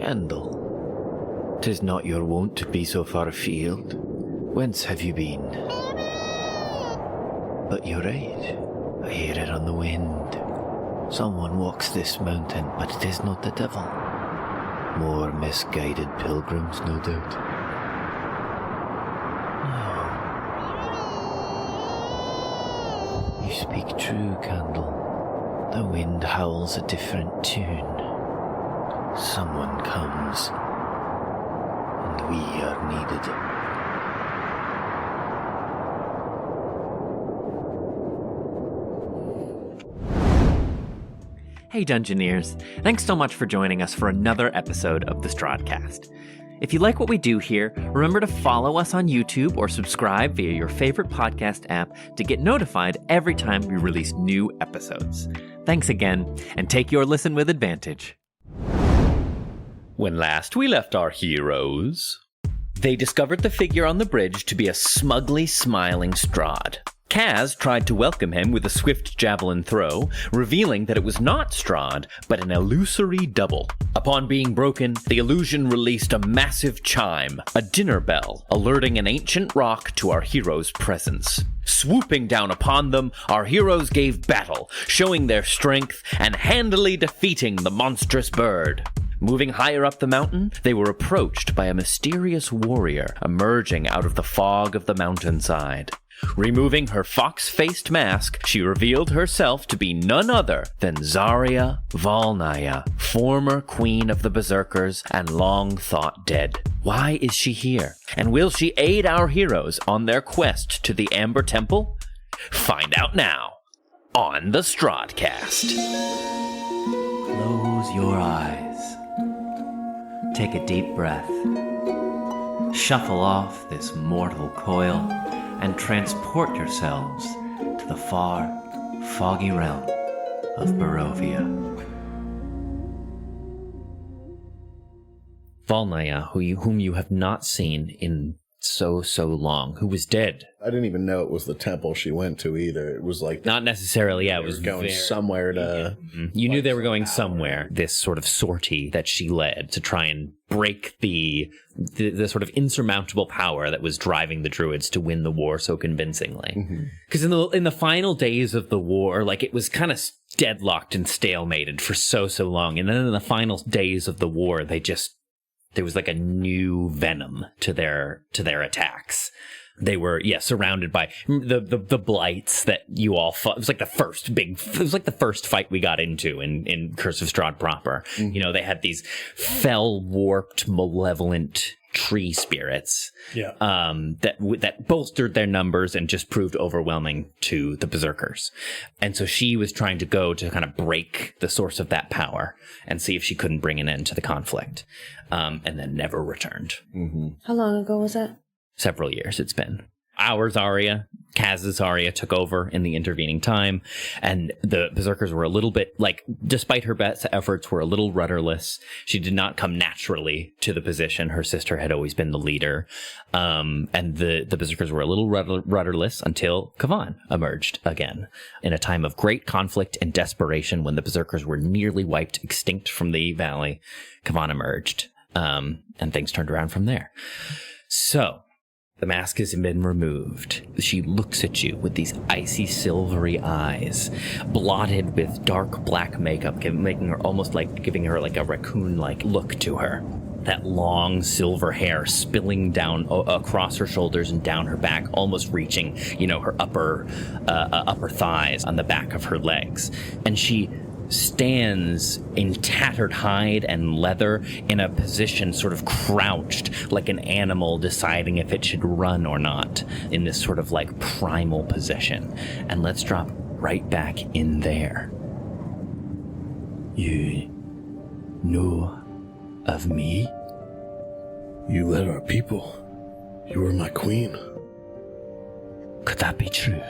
Candle, 'tis not your wont to be so far afield. Whence have you been? But you're right. I hear it on the wind. Someone walks this mountain, but it is not the devil. More misguided pilgrims, no doubt. Oh. You speak true, Candle. The wind howls a different tune. Someone comes, and we are needed. Hey Dungeoneers, thanks so much for joining us for another episode of the Strahdcast. If you like what we do here, remember to follow us on YouTube or subscribe via your favorite podcast app to get notified every time we release new episodes. Thanks again, and take your listen with advantage. When last we left our heroes, they discovered the figure on the bridge to be a smugly smiling Strahd. Kaz tried to welcome him with a swift javelin throw, revealing that it was not Strahd, but an illusory double. Upon being broken, the illusion released a massive chime, a dinner bell, alerting an ancient rock to our heroes' presence. Swooping down upon them, our heroes gave battle, showing their strength and handily defeating the monstrous bird. Moving higher up the mountain, they were approached by a mysterious warrior emerging out of the fog of the mountainside. Removing her fox-faced mask, she revealed herself to be none other than Zarya Volnaya, former queen of the Berserkers and long thought dead. Why is she here? And will she aid our heroes on their quest to the Amber Temple? Find out now on the Strahdcast. Close your eyes. Take a deep breath. Shuffle off this mortal coil and transport yourselves to the far, foggy realm of Barovia. Volnaya, whom you have not seen in so long, who was dead. I didn't even know it was the temple she went to either. It was like... Not necessarily, yeah. It was going somewhere to... You knew they were going somewhere. This sort of sortie that she led to try and break the sort of insurmountable power that was driving the Druids to win the war so convincingly. Because in the final days of the war, like, it was kind of deadlocked and stalemated for so long. And then in the final days of the war, there was like a new venom to their attacks. They were, surrounded by the blights that you all fought. It was like the first fight we got into in Curse of Strahd proper. You know, they had these fell, warped, malevolent tree spirits that bolstered their numbers and just proved overwhelming to the Berserkers. And so she was trying to go to kind of break the source of that power and see if she couldn't bring an end to the conflict, and then never returned. How long ago was that? Several years it's been. Our Zarya, Kaz's Zarya, took over in the intervening time, and the Berserkers were a little bit, like, despite her best efforts, were a little rudderless. She did not come naturally to the position. Her sister had always been the leader, and the Berserkers were a little rudderless until Kavan emerged again. In a time of great conflict and desperation, when the Berserkers were nearly wiped extinct from the valley, Kavan emerged, and things turned around from there. So... the mask has been removed. She looks at you with these icy silvery eyes, blotted with dark black makeup, making her almost like giving her like a raccoon-like look to her. That long silver hair spilling down across her shoulders and down her back, almost reaching, her upper thighs on the back of her legs. And she stands in tattered hide and leather in a position sort of crouched like an animal deciding if it should run or not, in this sort of like primal position. And let's drop right back in there. You know of me? You led our people. You were my queen. Could that be true?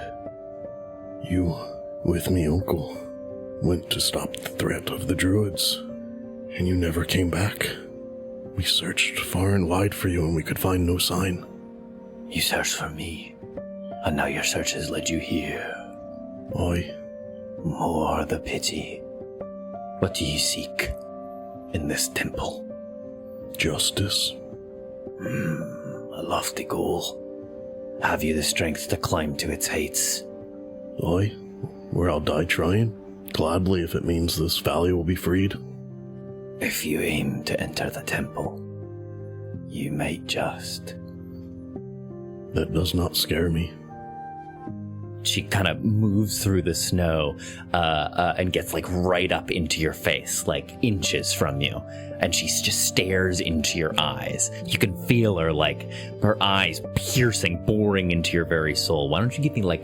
You, with me, uncle, went to stop the threat of the Druids, and you never came back. We searched far and wide for you, and we could find no sign. You searched for me, and now your search has led you here. Aye. More the pity. What do you seek in this temple? Justice? A lofty goal. Have you the strength to climb to its heights? Aye, where I'll die trying. Gladly if it means this valley will be freed. If you aim to enter the temple, you might just. That does not scare me. She kind of moves through the snow and gets like right up into your face, like inches from you. And she just stares into your eyes. You can feel her, like, her eyes piercing, boring into your very soul. Why don't you give me like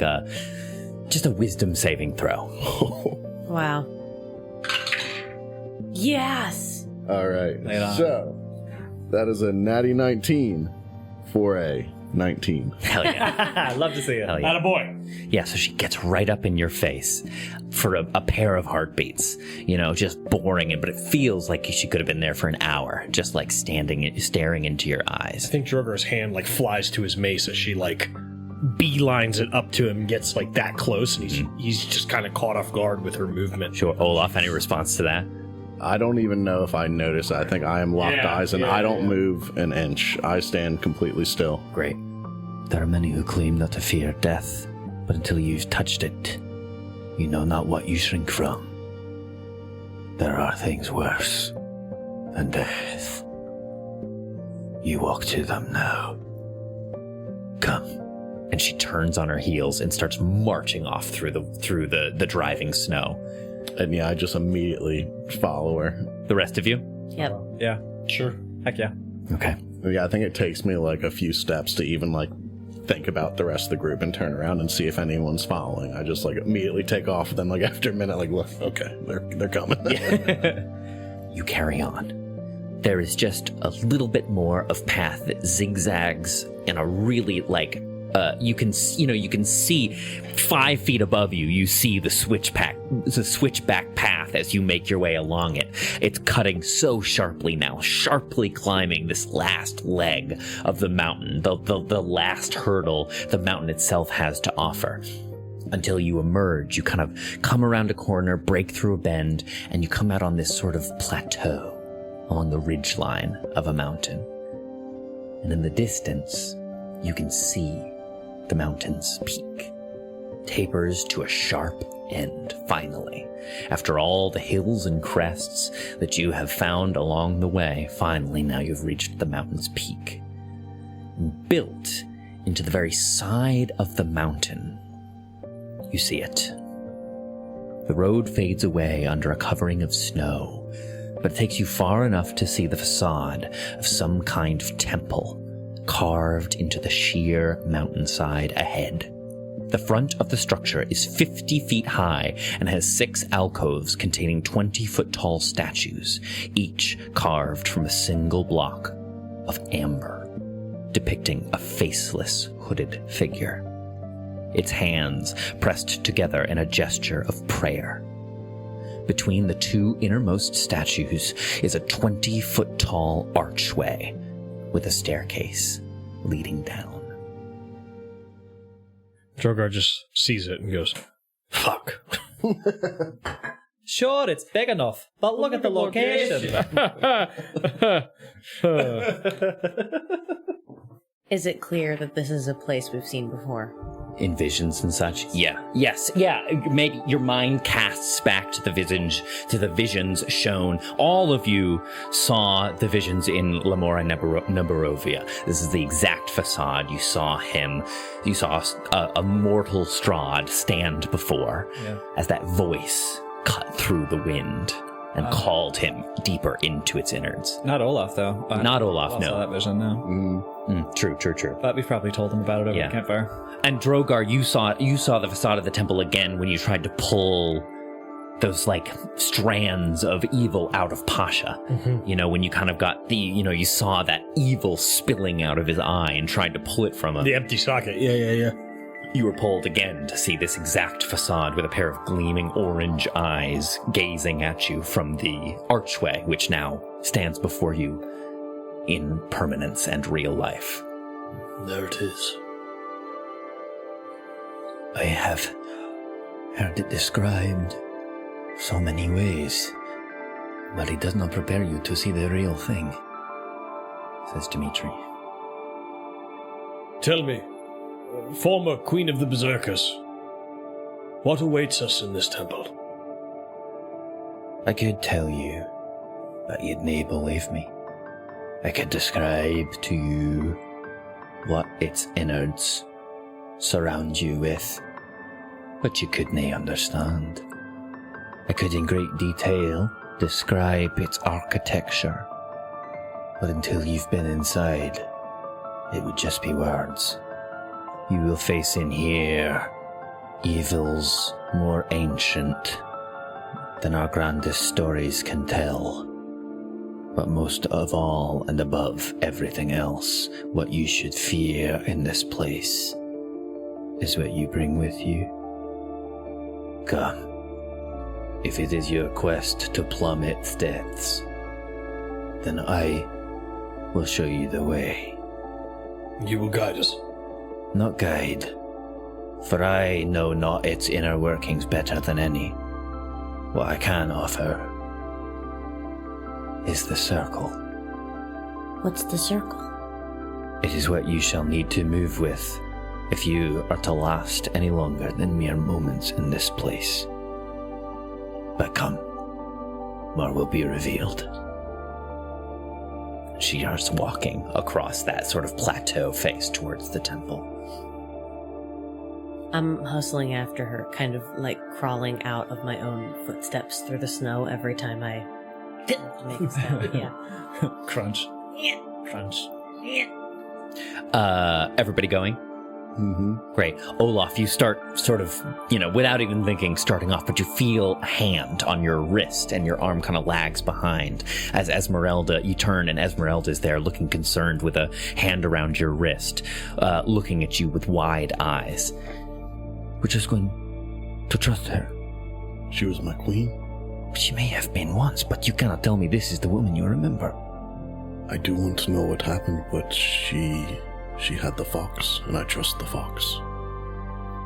just a wisdom saving throw? Wow. Yes! All right, so that is a natty 19 for a 19. Hell yeah. I'd love to see it. Hell yeah. Attaboy. Yeah, so she gets right up in your face for a pair of heartbeats, just boring it, but it feels like she could have been there for an hour, just like staring into your eyes. I think Drogar's hand like flies to his mace as she like beelines it up to him, gets like that close, and he's just kind of caught off guard with her movement. Sure, Olaf, any response to that? I don't even know if I notice. I think I am locked eyes and I don't move an inch. I stand completely still. Great. There are many who claim not to fear death, but until you've touched it, you know not what you shrink from. There are things worse than death. You walk to them now. Come. And she turns on her heels and starts marching off through the driving snow. And yeah, I just immediately follow her. The rest of you? Yep. Yeah, sure. Heck yeah. Okay. Yeah, I think it takes me like a few steps to even like think about the rest of the group and turn around and see if anyone's following. I just like immediately take off. Then like after a minute, like, look, okay, they're coming. You carry on. There is just a little bit more of path that zigzags in a really like you can see 5 feet above you. You see the switchback path as you make your way along it. It's cutting so sharply now, sharply climbing this last leg of the mountain, the last hurdle the mountain itself has to offer. Until you emerge, you kind of come around a corner, break through a bend, and you come out on this sort of plateau along the ridge line of a mountain. And in the distance, you can see the mountain's peak. Tapers to a sharp end, finally. After all the hills and crests that you have found along the way, finally now you've reached the mountain's peak. And built into the very side of the mountain, you see it. The road fades away under a covering of snow, but it takes you far enough to see the facade of some kind of temple carved into the sheer mountainside ahead. The front of the structure is 50 feet high and has 6 alcoves containing 20-foot-tall statues, each carved from a single block of amber, depicting a faceless, hooded figure. Its hands pressed together in a gesture of prayer. Between the 2 innermost statues is a 20-foot-tall archway with a staircase leading down. Drogar just sees it and goes, fuck. Sure, it's big enough, but look at the location. Is it clear that this is a place we've seen before? In visions and such? Yes. Maybe your mind casts back to the visions shown. All of you saw the visions in Lamora Nebarovia. This is the exact facade you saw you saw a mortal Strahd stand before as that voice cut through the wind and called him deeper into its innards. Not Olaf, though. Not Olaf, no. Saw that vision, no. True. But we've probably told him about it over the campfire. And Drogar, you saw the facade of the temple again when you tried to pull those like strands of evil out of Pasha. Mm-hmm. When you kind of got you saw that evil spilling out of his eye and tried to pull it from him. The empty socket. Yeah. You were pulled again to see this exact facade with a pair of gleaming orange eyes gazing at you from the archway, which now stands before you in permanence and real life. There it is. I have heard it described so many ways, but it does not prepare you to see the real thing. says Dimitri. Tell me, former Queen of the Berserkers, what awaits us in this temple? I could tell you, but you'd nae believe me. I could describe to you what its innards surround you with, but you could nae understand. I could in great detail describe its architecture, but until you've been inside, it would just be words. You will face in here evils more ancient than our grandest stories can tell. But most of all and above everything else, what you should fear in this place is what you bring with you. Come. If it is your quest to plumb its depths, then I will show you the way. You will guide us. Not guide, for I know not its inner workings better than any. What I can offer is the circle. What's the circle? It is what you shall need to move with if you are to last any longer than mere moments in this place. But come, more will be revealed. She starts walking across that sort of plateau face towards the temple. I'm hustling after her, kind of like crawling out of my own footsteps through the snow every time I make a sound. Yeah. Crunch. Crunch. Everybody going? Mm-hmm. Great. Olaf, you start sort of, without even thinking, starting off, but you feel a hand on your wrist and your arm kind of lags behind. As Esmeralda, you turn and Esmeralda's there looking concerned with a hand around your wrist, looking at you with wide eyes. We're just going to trust her. She was my queen. She may have been once, but you cannot tell me this is the woman you remember. I do want to know what happened, but she had the fox, and I trust the fox.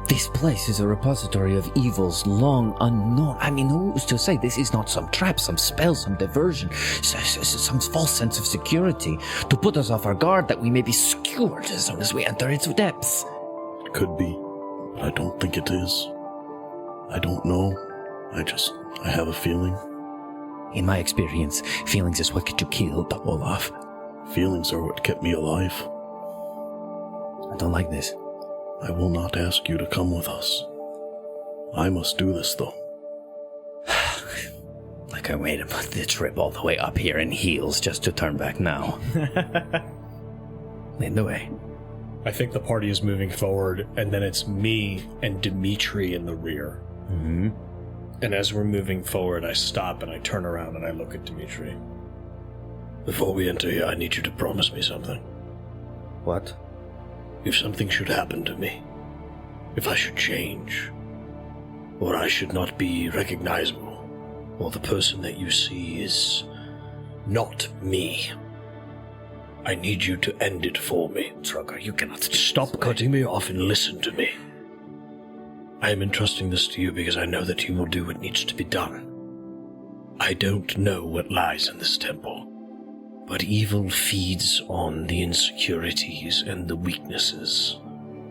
This place is a repository of evils long unknown. I mean, who's to say this is not some trap, some spell, some diversion, some false sense of security to put us off our guard that we may be skewered as soon as we enter its depths? It could be, but I don't think it is. I don't know. I have a feeling. In my experience, feelings is what get you killed, Olaf. Feelings are what kept me alive. I don't like this. I will not ask you to come with us. I must do this, though. Like I waited the trip all the way up here in heels just to turn back now. Lead the way. I think the party is moving forward, and then it's me and Dimitri in the rear. Mm-hmm. And as we're moving forward, I stop and I turn around and I look at Dimitri. Before we enter here, I need you to promise me something. What? If something should happen to me, if I should change, or I should not be recognizable, or the person that you see is not me, I need you to end it for me. Drogar, you cannot Stop cutting me off and listen to me. I am entrusting this to you because I know that you will do what needs to be done. I don't know what lies in this temple, but evil feeds on the insecurities and the weaknesses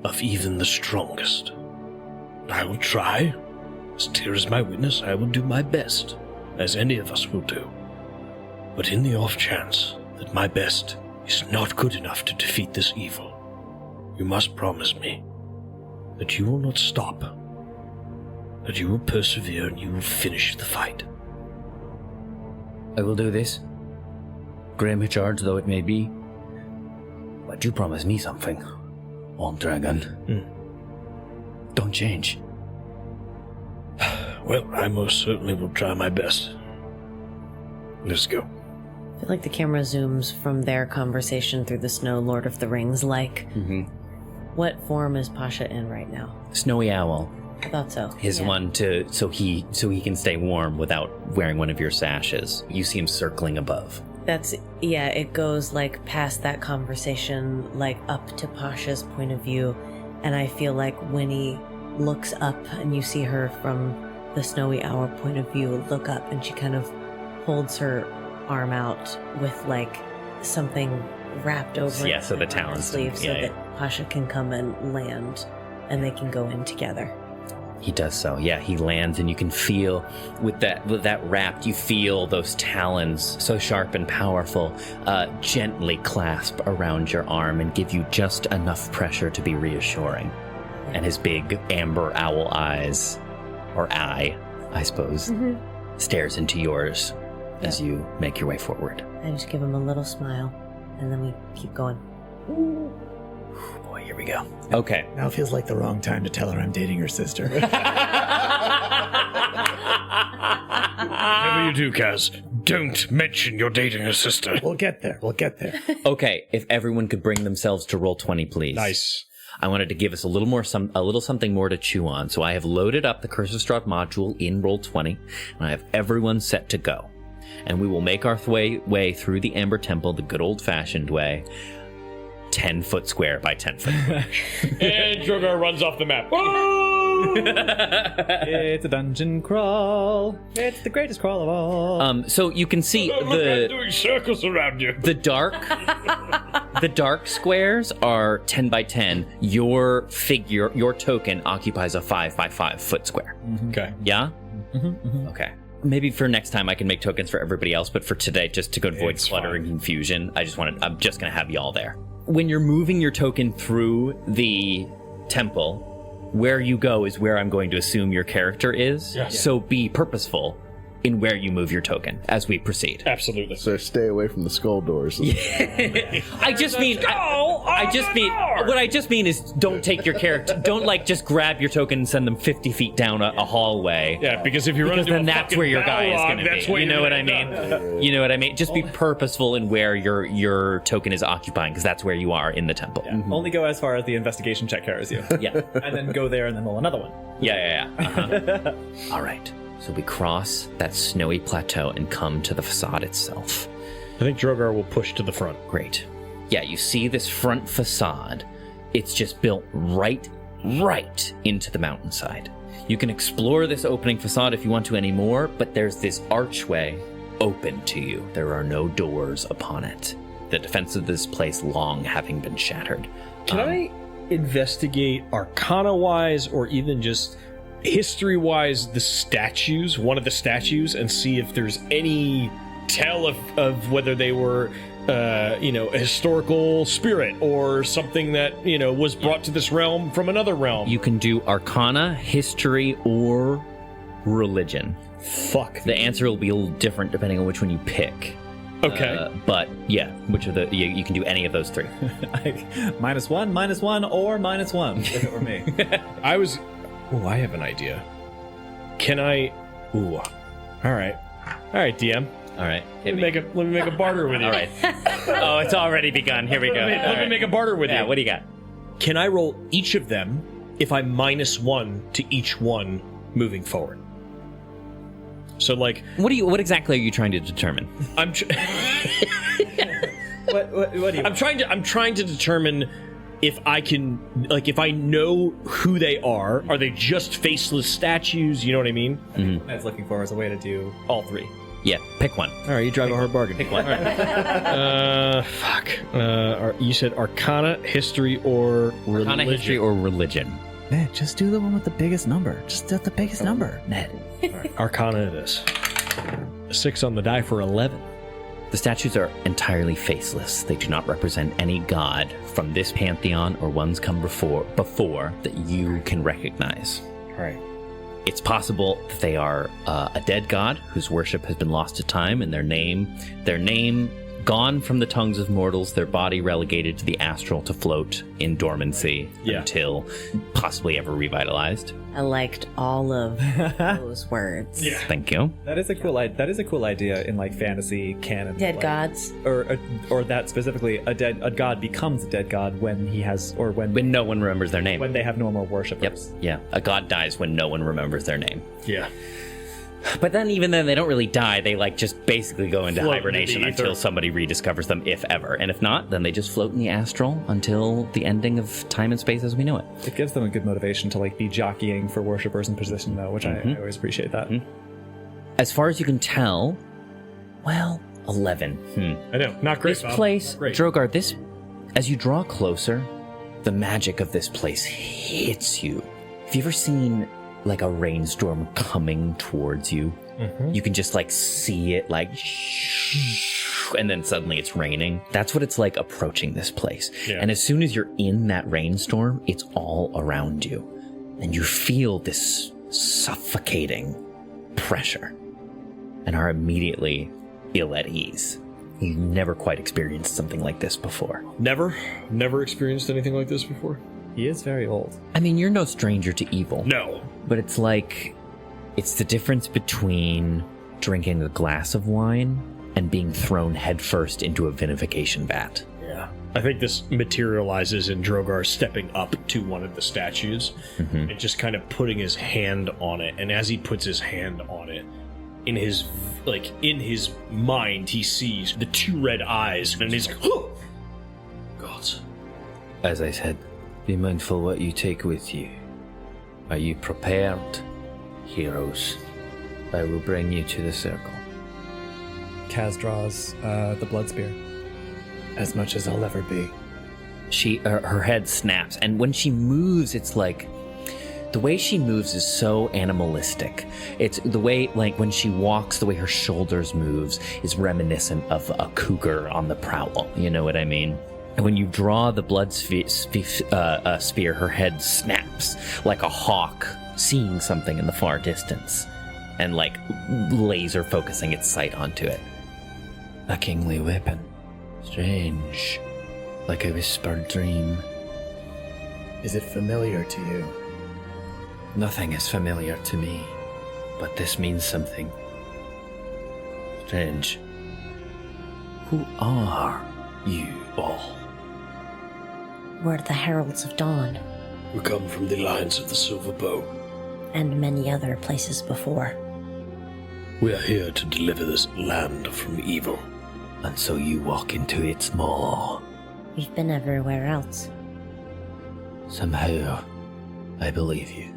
of even the strongest. I will try. As Tyr is my witness, I will do my best, as any of us will do. But in the off chance that my best is not good enough to defeat this evil, you must promise me that you will not stop, that you will persevere and you will finish the fight. I will do this, grim charge though it may be. But you promise me something, old dragon. Don't change. Well, I most certainly will try my best. Let's go. I feel like the camera zooms from their conversation through the snow, Lord of the Rings like. Mm-hmm. What form is Pasha in right now? Snowy Owl. I thought so. His one so he can stay warm without wearing one of your sashes. You see him circling above. It goes like past that conversation, like up to Pasha's point of view, and I feel like Winnie looks up and you see her from the Snowy Owl point of view look up, and she kind of holds her arm out with like something wrapped over. Yeah, so the on her talons. sleeve, so Yeah, that Pasha can come and land, and they can go in together. He does so. Yeah, he lands, and you can feel with that wrapped. You feel those talons, so sharp and powerful, gently clasp around your arm and give you just enough pressure to be reassuring. And his big amber owl eyes, or eye, I suppose, stares into yours as you make your way forward. I just give him a little smile, and then we keep going. Boy, here we go. Okay. Now feels like the wrong time to tell her I'm dating her sister. Whatever you do, Kaz, don't mention you're dating her sister. We'll get there. Okay, if everyone could bring themselves to roll 20, please. Nice. I wanted to give us a little something more to chew on, so I have loaded up the Curse of Strahd module in roll 20, and I have everyone set to go. And we will make our way through the Amber Temple the good old-fashioned way, 10-foot square by 10 foot square. And Drogar runs off the map. It's a dungeon crawl. It's the greatest crawl of all. So you can see I'm doing circles around you. the dark squares are 10 by 10. Your figure, your token occupies a 5 by 5 foot square. Okay. Yeah? Okay. Maybe for next time I can make tokens for everybody else, but for today, just to avoid clutter and confusion, I'm just going to have y'all there. When you're moving your token through the temple, where you go is where I'm going to assume your character is. Yes. So be purposeful in where you move your token as we proceed. Absolutely. So stay away from the skull doors. I just mean what I just mean is don't take your character, don't just grab your token and send them 50 feet down a hallway. Yeah, because if you run into then a that's fucking where your guy is battle going to that's be. where You know you're what I gonna mean? You know what I mean? Just be purposeful in where your token is occupying, because that's where you are in the temple. Yeah. Only go as far as the investigation check carries you. Yeah. And then go there and then roll another one. Yeah. Uh-huh. All right. So we cross that snowy plateau and come to the facade itself. I think Drogar will push to the front. Great. Yeah, you see this front facade. It's just built right into the mountainside. You can explore this opening facade if you want to anymore, but there's this archway open to you. There are no doors upon it. The defense of this place long having been shattered. Can I investigate Arcana-wise or even just history-wise the statues, one of the statues, and see if there's any tell of whether they were a historical spirit or something that, was brought to this realm from another realm? You can do Arcana, History, or Religion. Fuck. The answer will be a little different depending on which one you pick. Okay. But yeah, which of the you can do any of those three. -1, -1, or -1 if it were me. I have an idea. Can I? Ooh. All right, DM. All right. Let me make a barter with you. All right. Oh, it's already begun. Here we go. Let me make a barter with you. Yeah. What do you got? Can I roll each of them if I -1 to each one moving forward? So, What exactly are you trying to determine? I'm. What do you? I'm trying to determine if I can, if I know who they are. Are they just faceless statues? You know what I mean? I was looking for as a way to do all three. Yeah, pick one. All right, you drive a hard bargain. Pick one. Fuck. You said Arcana, History, or Religion? Arcana, History, or Religion. Ned, just do the one with the biggest number. Just do the biggest number, Ned. All right, Arcana it is. 6 on the die for 11. The statues are entirely faceless. They do not represent any god from this pantheon or ones come before that you can recognize. All right. It's possible that they are a dead god whose worship has been lost to time, and their name gone from the tongues of mortals, their body relegated to the astral to float in dormancy until possibly ever revitalized. I liked all of those words. Yeah. Thank you. That is a cool idea in fantasy canon. Dead gods. Or that specifically a god becomes a dead god when he has When no one remembers their name. when they have no more worshippers. Yep. Yeah. A god dies when no one remembers their name. Yeah. But then even then they don't really die. They just basically go into Float hibernation into the ether. until somebody rediscovers them, if ever. And if not, then they just float in the astral until the ending of time and space as we know it. It gives them a good motivation to be jockeying for worshippers in position though, which I always appreciate that. As far as you can tell, well, 11. I know, not great. This Bob. place, Not great. Drogar, as you draw closer, the magic of this place hits you. Have you ever seen like a rainstorm coming towards you? Mm-hmm. You can just like see it like, and then suddenly it's raining. That's what it's like approaching this place. Yeah. And as soon as you're in that rainstorm, it's all around you. And you feel this suffocating pressure and are immediately ill at ease. You've never quite experienced something like this before. Never experienced anything like this before. He is very old. I mean, you're no stranger to evil. No. But it's like, it's the difference between drinking a glass of wine and being thrown headfirst into a vinification vat. Yeah. I think this materializes in Drogar stepping up to one of the statues and just kind of putting his hand on it. And as he puts his hand on it, in his mind, he sees the two red eyes, and he's oh! God. As I said, be mindful what you take with you. Are you prepared, heroes? I will bring you to the circle. Kaz draws the blood spear. As much as I'll ever be. Her head snaps, and when she moves, it's like, the way she moves is so animalistic. It's the way, like, when she walks, the way her shoulders moves is reminiscent of a cougar on the prowl. You know what I mean? And when you draw the blood spear, her head snaps like a hawk seeing something in the far distance and, like, laser focusing its sight onto it. A kingly weapon. Strange. Like a whispered dream. Is it familiar to you? Nothing is familiar to me, but this means something. Strange. Who are you all? We're the Heralds of Dawn, We come from the lines of the Silver Bow. and many other places before. We are here to deliver this land from evil. And so you walk into its maw. We've been everywhere else. Somehow, I believe you.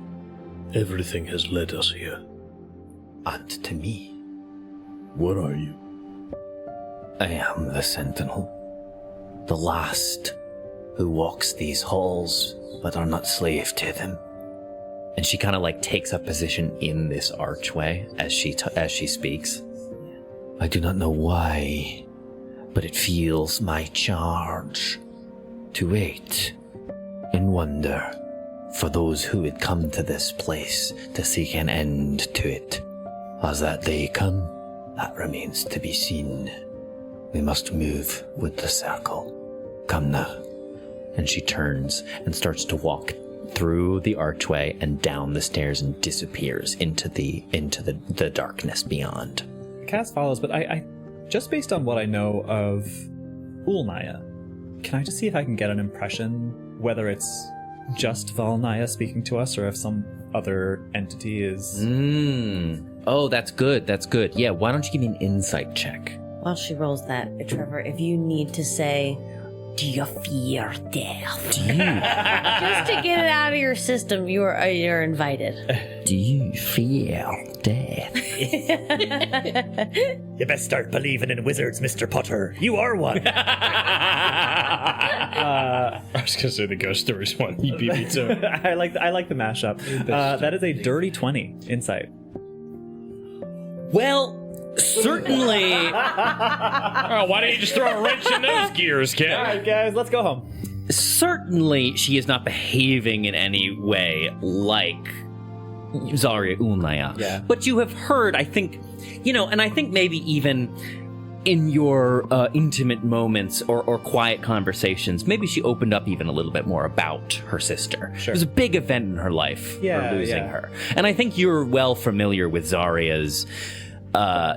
Everything has led us here. And to me, What are you? I am the Sentinel. The last who walks these halls, but are not slave to them. And she kind of like takes up position in this archway as she speaks. I do not know why, but it feels my charge to wait in wonder for those who would come to this place to seek an end to it. As that day come, that remains to be seen. We must move with the circle. Come now. And she turns and starts to walk through the archway and down the stairs and disappears into the darkness beyond. Kaz follows, but I just based on what I know of Ulnaya, can I just see if I can get an impression whether it's just Valnaya speaking to us or if some other entity is... Oh, that's good. That's good. Yeah, why don't you give me an insight check? While she rolls that, Trevor, if you need to say, do you fear death? Just to get it out of your system, you're invited. Do you fear death? You best start believing in wizards, Mr. Potter. You are one. I was going to say the ghost stories one. You beat me too. I like the mashup. That is a dirty 20 insight. Well, certainly. Oh, why don't you just throw a wrench in those gears, kid? All right, guys, let's go home. Certainly, she is not behaving in any way like Zarya Ulnaya. Yeah. But you have heard, I think, and I think maybe even in your intimate moments or quiet conversations, maybe she opened up even a little bit more about her sister. Sure. It was a big event in her life, her losing her. And I think you're well familiar with Zarya's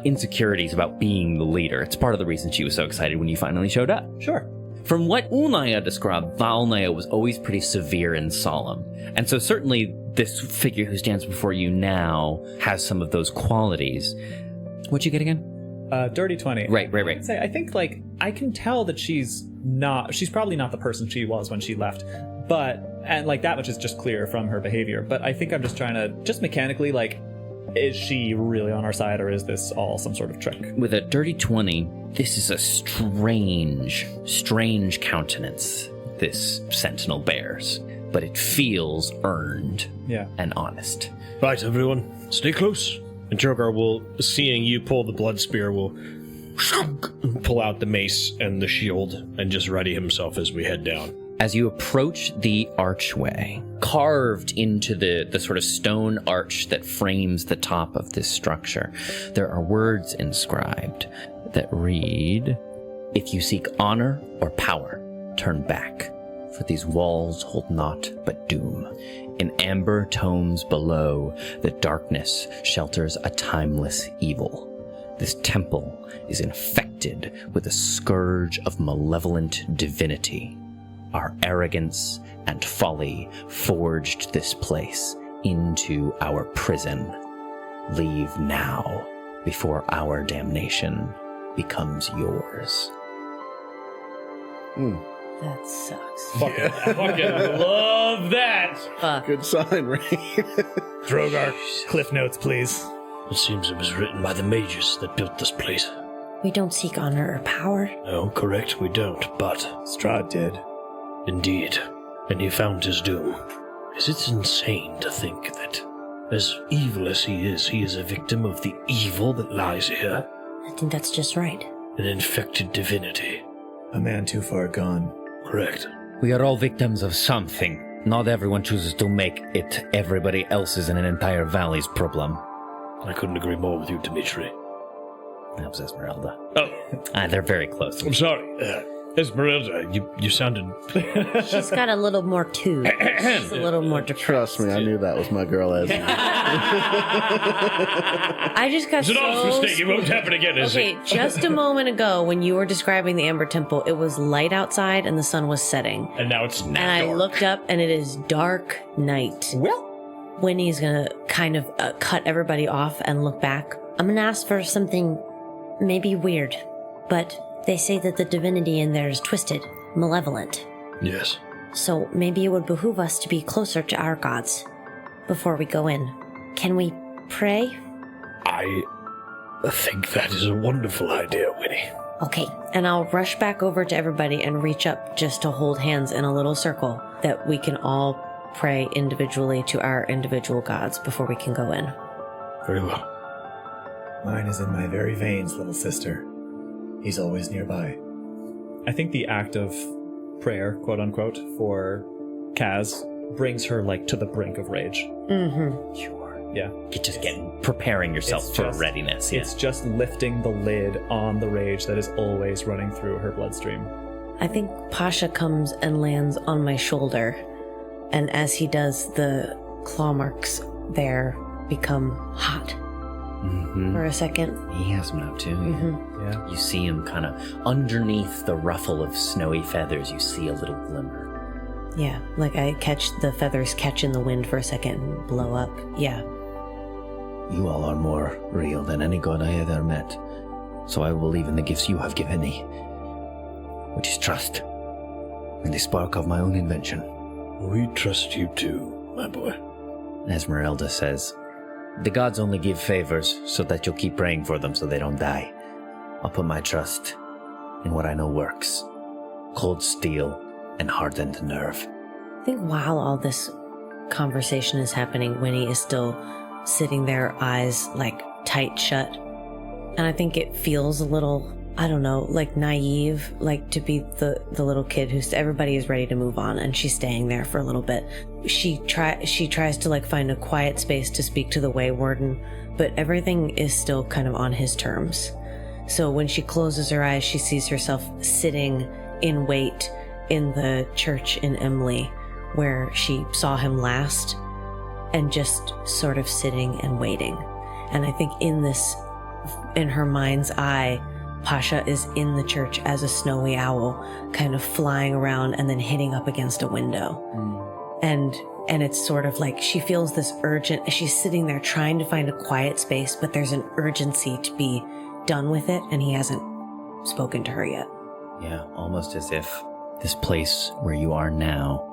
insecurities about being the leader. It's part of the reason she was so excited when you finally showed up. Sure. From what Ulnaya described, Valnaya was always pretty severe and solemn. And so certainly this figure who stands before you now has some of those qualities. What'd you get again? Dirty 20. Right. I think, I can tell that she's probably not the person she was when she left. But, and that much is just clear from her behavior. But I think I'm just trying to, just mechanically, Is she really on our side, or is this all some sort of trick? With a dirty 20, this is a strange countenance this sentinel bears, but it feels earned and honest. Right, everyone, stay close. And Drogar will, seeing you pull the blood spear, will pull out the mace and the shield and just ready himself as we head down. As you approach the archway, carved into the sort of stone arch that frames the top of this structure, there are words inscribed that read, "If you seek honor or power, turn back, for these walls hold naught but doom. In amber tomes below, the darkness shelters a timeless evil. This temple is infected with a scourge of malevolent divinity. Our arrogance and folly forged this place into our prison. Leave now, before our damnation becomes yours." That sucks. Fucking love that! Fuck. Good sign, right? Drogar, cliff notes, please. It seems it was written by the mages that built this place. We don't seek honor or power. No, correct, we don't, but... Strahd did. Indeed. And he found his doom. It's insane to think that, as evil as he is a victim of the evil that lies here. I think that's just right. An infected divinity. A man too far gone. Correct. We are all victims of something. Not everyone chooses to make it everybody else's and an entire valley's problem. I couldn't agree more with you, Dimitri. That was Esmeralda. Oh, They're very close. I'm sorry. Esmeralda, you sounded... She's got a little more too. She's a little more depressed. Trust me, I knew that was my girl, Esme. I just got It's an honest mistake. It won't happen again, is Okay, it? just a moment ago when you were describing the Amber Temple, it was light outside and the sun was setting. And now it's And I looked up and it is dark night. Well, Winnie's gonna kind of cut everybody off and look back. I'm gonna ask for something maybe weird, but they say that the divinity in there is twisted, malevolent. Yes. So maybe it would behoove us to be closer to our gods before we go in. Can we pray? I think that is a wonderful idea, Winnie. Okay. And I'll rush back over to everybody and reach up just to hold hands in a little circle that we can all pray individually to our individual gods before we can go in. Very well. Mine is in my very veins, little sister. He's always nearby. I think the act of prayer, quote unquote, for Kaz brings her like to the brink of rage. Mm-hmm. Sure. Yeah. You're just preparing yourself It's for just- readiness. It's just lifting the lid on the rage that is always running through her bloodstream. I think Pasha comes and lands on my shoulder, and as he does, the claw marks there become hot for a second. He has them now too. Mm-hmm. Yeah. You see him kind of underneath the ruffle of snowy feathers. You see a little glimmer. Yeah, like I catch the feathers catch in the wind for a second and blow up. Yeah. You all are more real than any god I ever met, so I will believe in the gifts you have given me, which is trust, and the spark of my own invention. We trust you too, my boy. Esmeralda says, "The gods only give favors so that you'll keep praying for them so they don't die. I'll put my trust in what I know works. Cold steel and hardened nerve." I think while all this conversation is happening, Winnie is still sitting there, eyes like tight shut. And I think it feels a little, I don't know, like naive, like to be the little kid who's everybody is ready to move on and she's staying there for a little bit. She tries to like find a quiet space to speak to the Way Warden, but everything is still kind of on his terms. So when she closes her eyes, she sees herself sitting in wait in the church in Emily where she saw him last, and just sort of sitting and waiting. And I think in her mind's eye, Pasha is in the church as a snowy owl, kind of flying around and then hitting up against a window. And it's sort of like she feels this urgent, she's sitting there trying to find a quiet space, but there's an urgency to be done with it, and he hasn't spoken to her yet. Yeah, almost as if this place where you are now,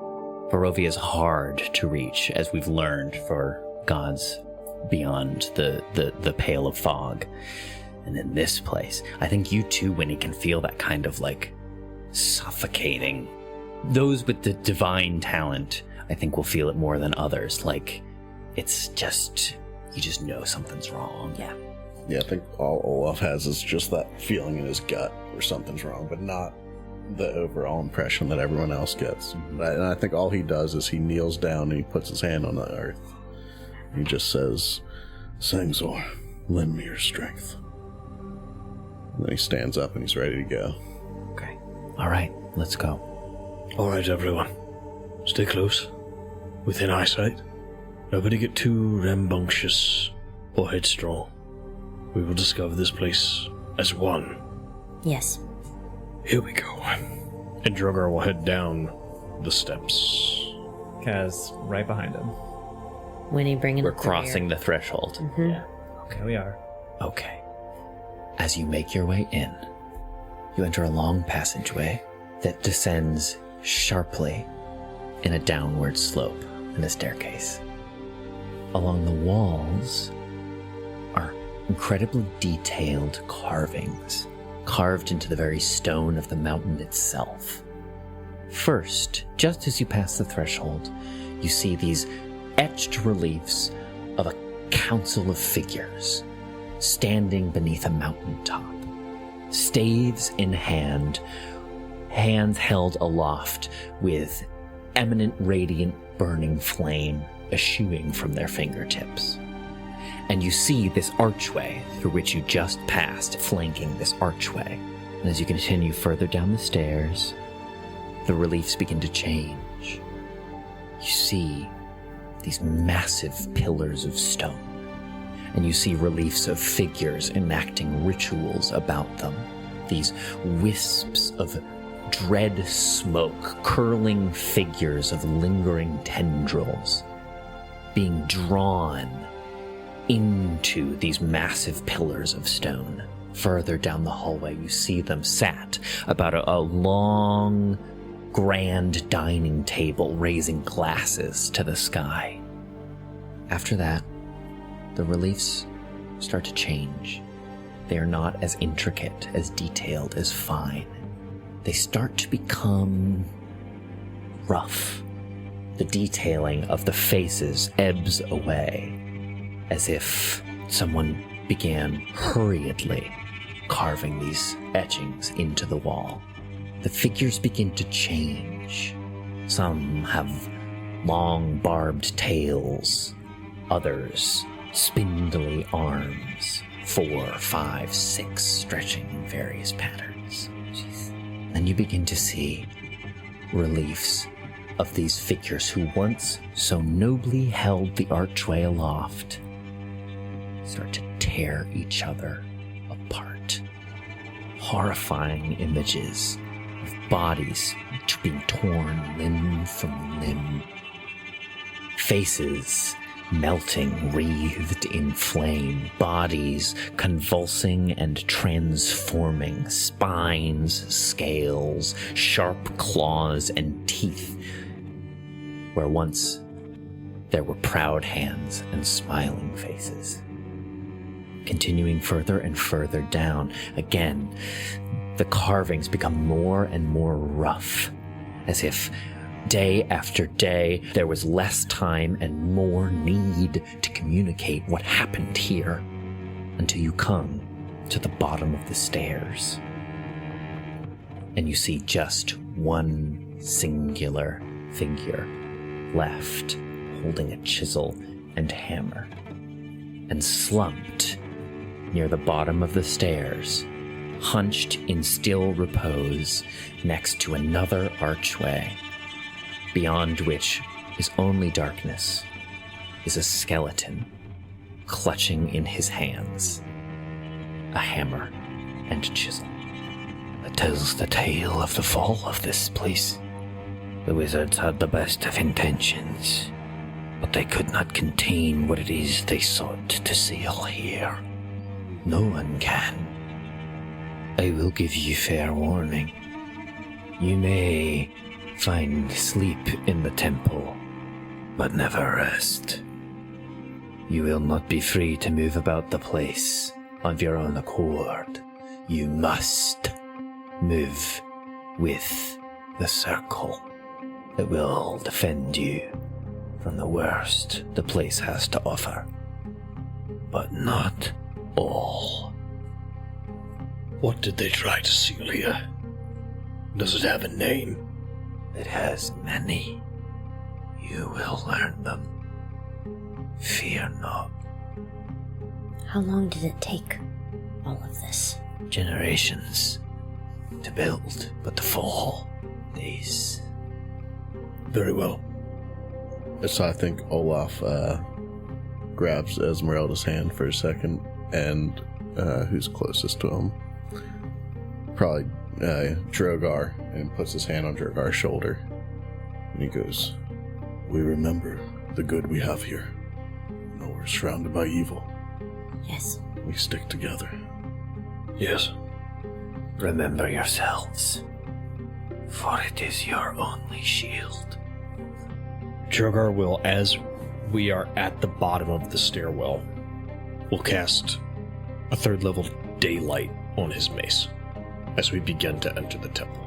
Barovia is hard to reach, as we've learned, for gods beyond the pale of fog. And in this place, I think you too, Winnie, can feel that kind of like suffocating. Those with the divine talent, I think, will feel it more than others. Like, it's just, you just know something's wrong. Yeah. Yeah, I think all Olaf has is just that feeling in his gut where something's wrong, but not the overall impression that everyone else gets. And I think all he does is he kneels down and he puts his hand on the earth. He just says, Sangzor, lend me your strength. And then he stands up and he's ready to go. Okay. All right, let's go. All right, everyone. Stay close. Within eyesight. Nobody get too rambunctious or headstrong. We will discover this place as one. Yes. Here we go. And Drogar will head down the steps. Kaz right behind him. Winnie bringing We're up the crossing rear. the threshold. Mhm. Yeah. Okay, we are. Okay. As you make your way in, you enter a long passageway that descends sharply in a downward slope in a staircase. Along the walls are incredibly detailed carvings, carved into the very stone of the mountain itself. First, just as you pass the threshold, you see these etched reliefs of a council of figures standing beneath a mountaintop, staves in hand, hands held aloft with eminent radiant burning flame eschewing from their fingertips. And you see this archway through which you just passed, flanking this archway. And as you continue further down the stairs, the reliefs begin to change. You see these massive pillars of stone, and you see reliefs of figures enacting rituals about them. These wisps of dread smoke, curling figures of lingering tendrils being drawn into these massive pillars of stone. Further down the hallway, you see them sat about a long, grand dining table, raising glasses to the sky. After that, the reliefs start to change. They are not as intricate, as detailed, as fine. They start to become rough. The detailing of the faces ebbs away, as if someone began hurriedly carving these etchings into the wall. The figures begin to change. Some have long barbed tails, others spindly arms, 4, 5, 6 stretching in various patterns. Then you begin to see reliefs of these figures who once so nobly held the archway aloft start to tear each other apart. Horrifying images of bodies being torn limb from limb. Faces melting, wreathed in flame, bodies convulsing and transforming, spines, scales, sharp claws, and teeth, where once there were proud hands and smiling faces. Continuing further and further down, again, the carvings become more and more rough, as if day after day, there was less time and more need to communicate what happened here, until you come to the bottom of the stairs. And you see just one singular figure left, holding a chisel and hammer. And slumped near the bottom of the stairs, hunched in still repose next to another archway, beyond which is only darkness, is a skeleton clutching in his hands a hammer and chisel. It tells the tale of the fall of this place. The wizards had the best of intentions, but they could not contain what it is they sought to seal here. No one can. I will give you fair warning. You may find sleep in the temple, but never rest. You will not be free to move about the place of your own accord. You must move with the circle. It will defend you from the worst the place has to offer. But not all. What did they try to seal here? Does it have a name? It has many. You will learn them. Fear not. How long did it take, all of this? Generations to build, but to fall, days. Very well. So I think Olaf grabs Esmeralda's hand for a second, and who's closest to him? Probably Drogar, and puts his hand on Drogar's shoulder. And he goes, "We remember the good we have here. No, we're surrounded by evil. Yes. We stick together." Yes. Remember yourselves, for it is your only shield. Drogar will, as we are at the bottom of the stairwell, will cast a 3rd level daylight on his mace as we begin to enter the temple.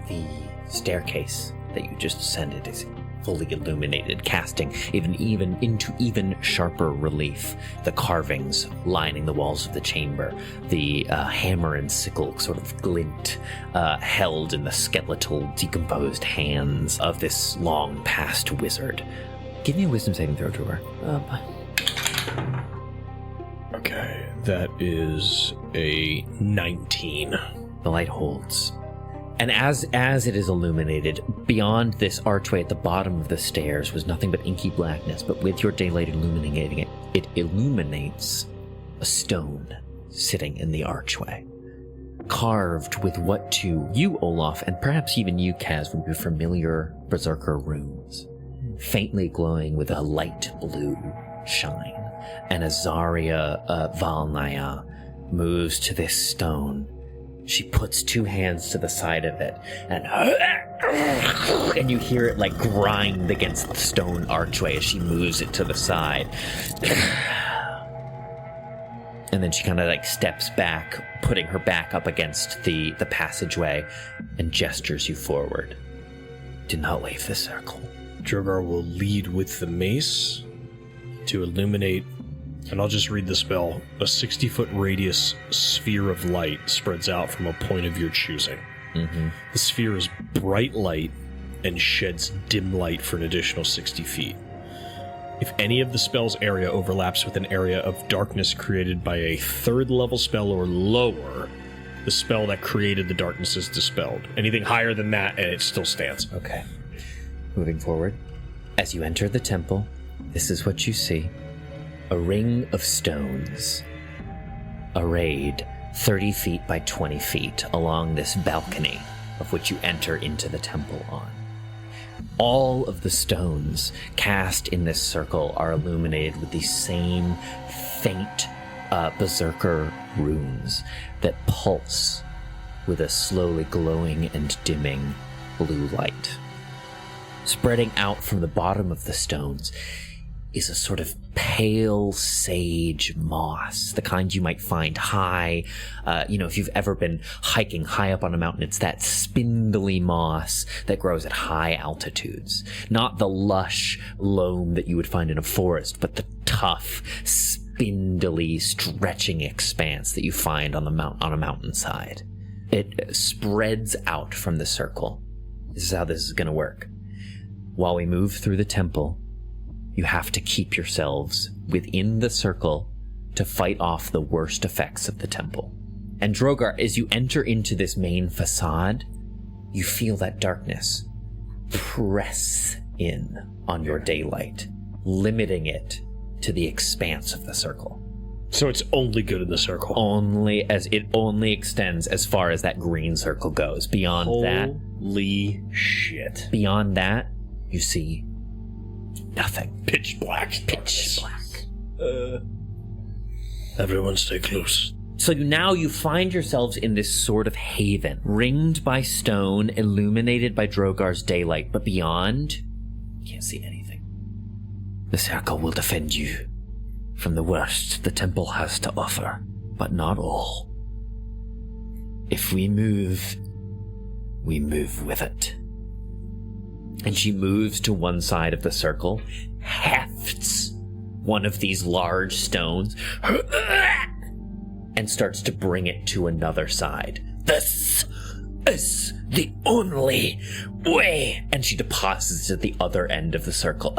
The staircase that you just ascended is fully illuminated, casting even into even sharper relief the carvings lining the walls of the chamber, the hammer and sickle sort of glint held in the skeletal, decomposed hands of this long-past wizard. Give me a wisdom saving throw, Trevor. Oh boy. Okay, that is a 19. The light holds. And as it is illuminated, beyond this archway at the bottom of the stairs was nothing but inky blackness, but with your daylight illuminating it, it illuminates a stone sitting in the archway, carved with what to you, Olaf, and perhaps even you, Kaz, would be familiar Berserker runes, faintly glowing with a light blue shine. And as Zarya Valnaya moves to this stone, she puts 2 hands to the side of it, and you hear it like grind against the stone archway as she moves it to the side. And then she kind of like steps back, putting her back up against the passageway, and gestures you forward. Do not leave the circle. Drogar will lead with the mace to illuminate, and I'll just read the spell. A 60-foot radius sphere of light spreads out from a point of your choosing. Mm-hmm. The sphere is bright light and sheds dim light for an additional 60 feet. If any of the spell's area overlaps with an area of darkness created by a 3rd level spell or lower, the spell that created the darkness is dispelled. Anything higher than that, and it still stands. Okay. Moving forward. As you enter the temple, this is what you see. A ring of stones, arrayed 30 feet by 20 feet along this balcony of which you enter into the temple on. All of the stones cast in this circle are illuminated with these same faint berserker runes that pulse with a slowly glowing and dimming blue light. Spreading out from the bottom of the stones is a sort of pale sage moss, the kind you might find high. If you've ever been hiking high up on a mountain, it's that spindly moss that grows at high altitudes. Not the lush loam that you would find in a forest, but the tough, spindly, stretching expanse that you find on a mountainside. It spreads out from the circle. This is how this is going to work. While we move through the temple, you have to keep yourselves within the circle to fight off the worst effects of the temple. And Drogar, as you enter into this main facade, you feel that darkness press in on your daylight, limiting it to the expanse of the circle. So it's only good in the circle. Only extends as far as that green circle goes. Beyond Holy shit. Beyond that, you see nothing. Pitch black. Pitch black. Everyone stay close. So now you find yourselves in this sort of haven, ringed by stone, illuminated by Drogar's daylight, but beyond, you can't see anything. The circle will defend you from the worst the temple has to offer, but not all. If we move with it. And she moves to one side of the circle, hefts one of these large stones, and starts to bring it to another side. This is the only way! And she deposits it at the other end of the circle.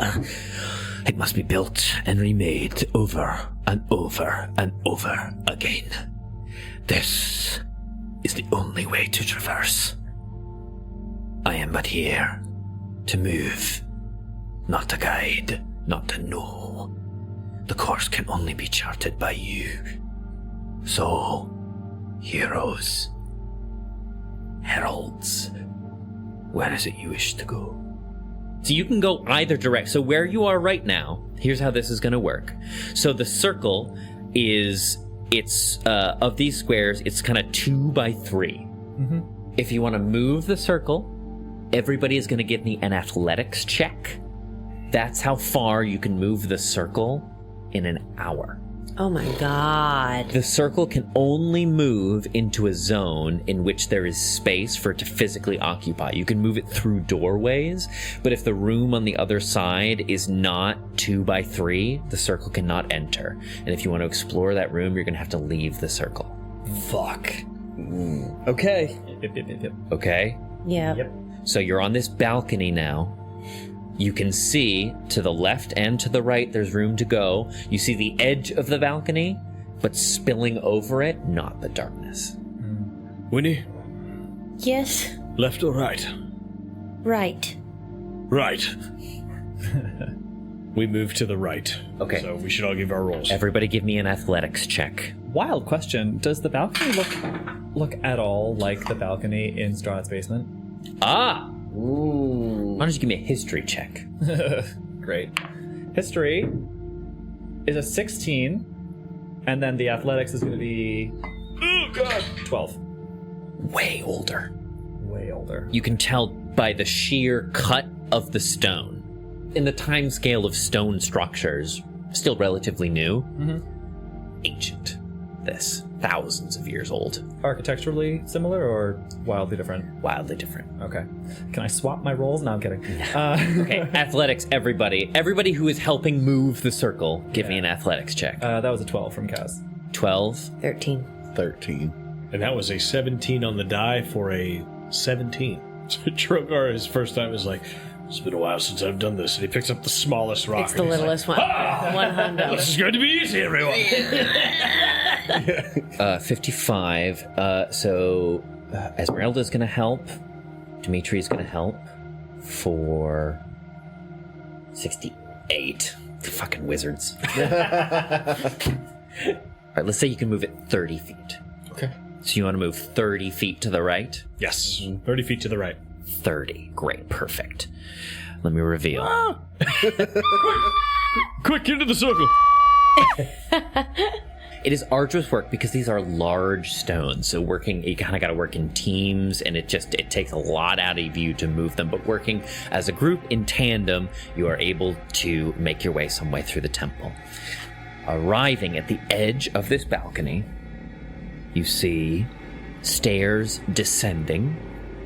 It must be built and remade over and over and over again. This is the only way to traverse. I am but here to move, not to guide, not to know. The course can only be charted by you. So, heroes, heralds, where is it you wish to go? So you can go either direct. So where you are right now, here's how this is going to work. So the circle is, of these squares, it's kind of 2 by 3. Mm-hmm. If you want to move the circle, everybody is going to give me an athletics check. That's how far you can move the circle in an hour. Oh my god. The circle can only move into a zone in which there is space for it to physically occupy. You can move it through doorways, but if the room on the other side is not 2 by 3, the circle cannot enter. And if you want to explore that room, you're going to have to leave the circle. Fuck. Okay. Yep. Okay? Yeah. Yep. So you're on this balcony now. You can see to the left and to the right, there's room to go. You see the edge of the balcony, but spilling over it, not the darkness. Winnie, Yes, left or right? right. Right. We move to the right. Okay. So we should all give our rolls. Everybody give me an athletics check. Wild question. Does the balcony look at all like the balcony in Strahd's basement? Ah! Why don't you give me a history check? Great. History is a 16, and then the athletics is going to be... Oh, God! 12. Way older. Way older. You can tell by the sheer cut of the stone. In the time scale of stone structures, still relatively new, ancient. This, thousands of years old. Architecturally similar or wildly different? Wildly different. Okay. Can I swap my roles? No, I'm kidding. Okay, athletics, everybody. Everybody who is helping move the circle, give me an athletics check. That was a 12 from Kaz. 12. 13. 13. And that was a 17 on the die for a 17. So Drogar, his first time, is like, it's been a while since I've done this. And he picks up the smallest rock. It's the littlest one. One hundo. This is going to be easy, everyone. 55. So Esmeralda's going to help. Dimitri's going to help for 68. Fucking wizards. All right, let's say you can move it 30 feet. Okay. So you want to move 30 feet to the right? Yes. 30 feet to the right. 30. Great. Perfect. Let me reveal. Quick, into the circle. It is arduous work because these are large stones. So you kind of got to work in teams, and it takes a lot out of you to move them. But working as a group in tandem, you are able to make your way some way through the temple. Arriving at the edge of this balcony, you see stairs descending.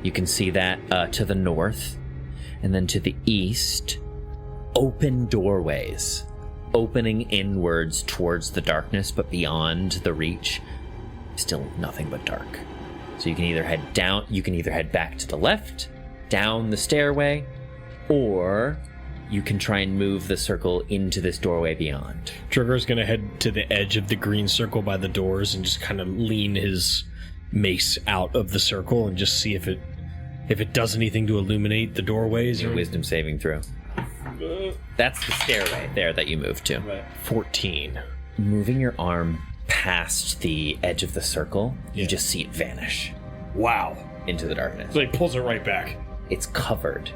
You can see that to the north, and then to the east, open doorways, opening inwards towards the darkness, but beyond the reach, still nothing but dark. So you can either head down, you can either head back to the left, down the stairway, or you can try and move the circle into this doorway beyond. Drogar's going to head to the edge of the green circle by the doors and just kind of lean his mace out of the circle and just see if it does anything to illuminate the doorways. Your wisdom saving throw. That's the stairway there that you moved to. Right. 14. Moving your arm past the edge of the circle, you Yeah. just see it vanish Wow. into the darkness. So he pulls it right back. It's covered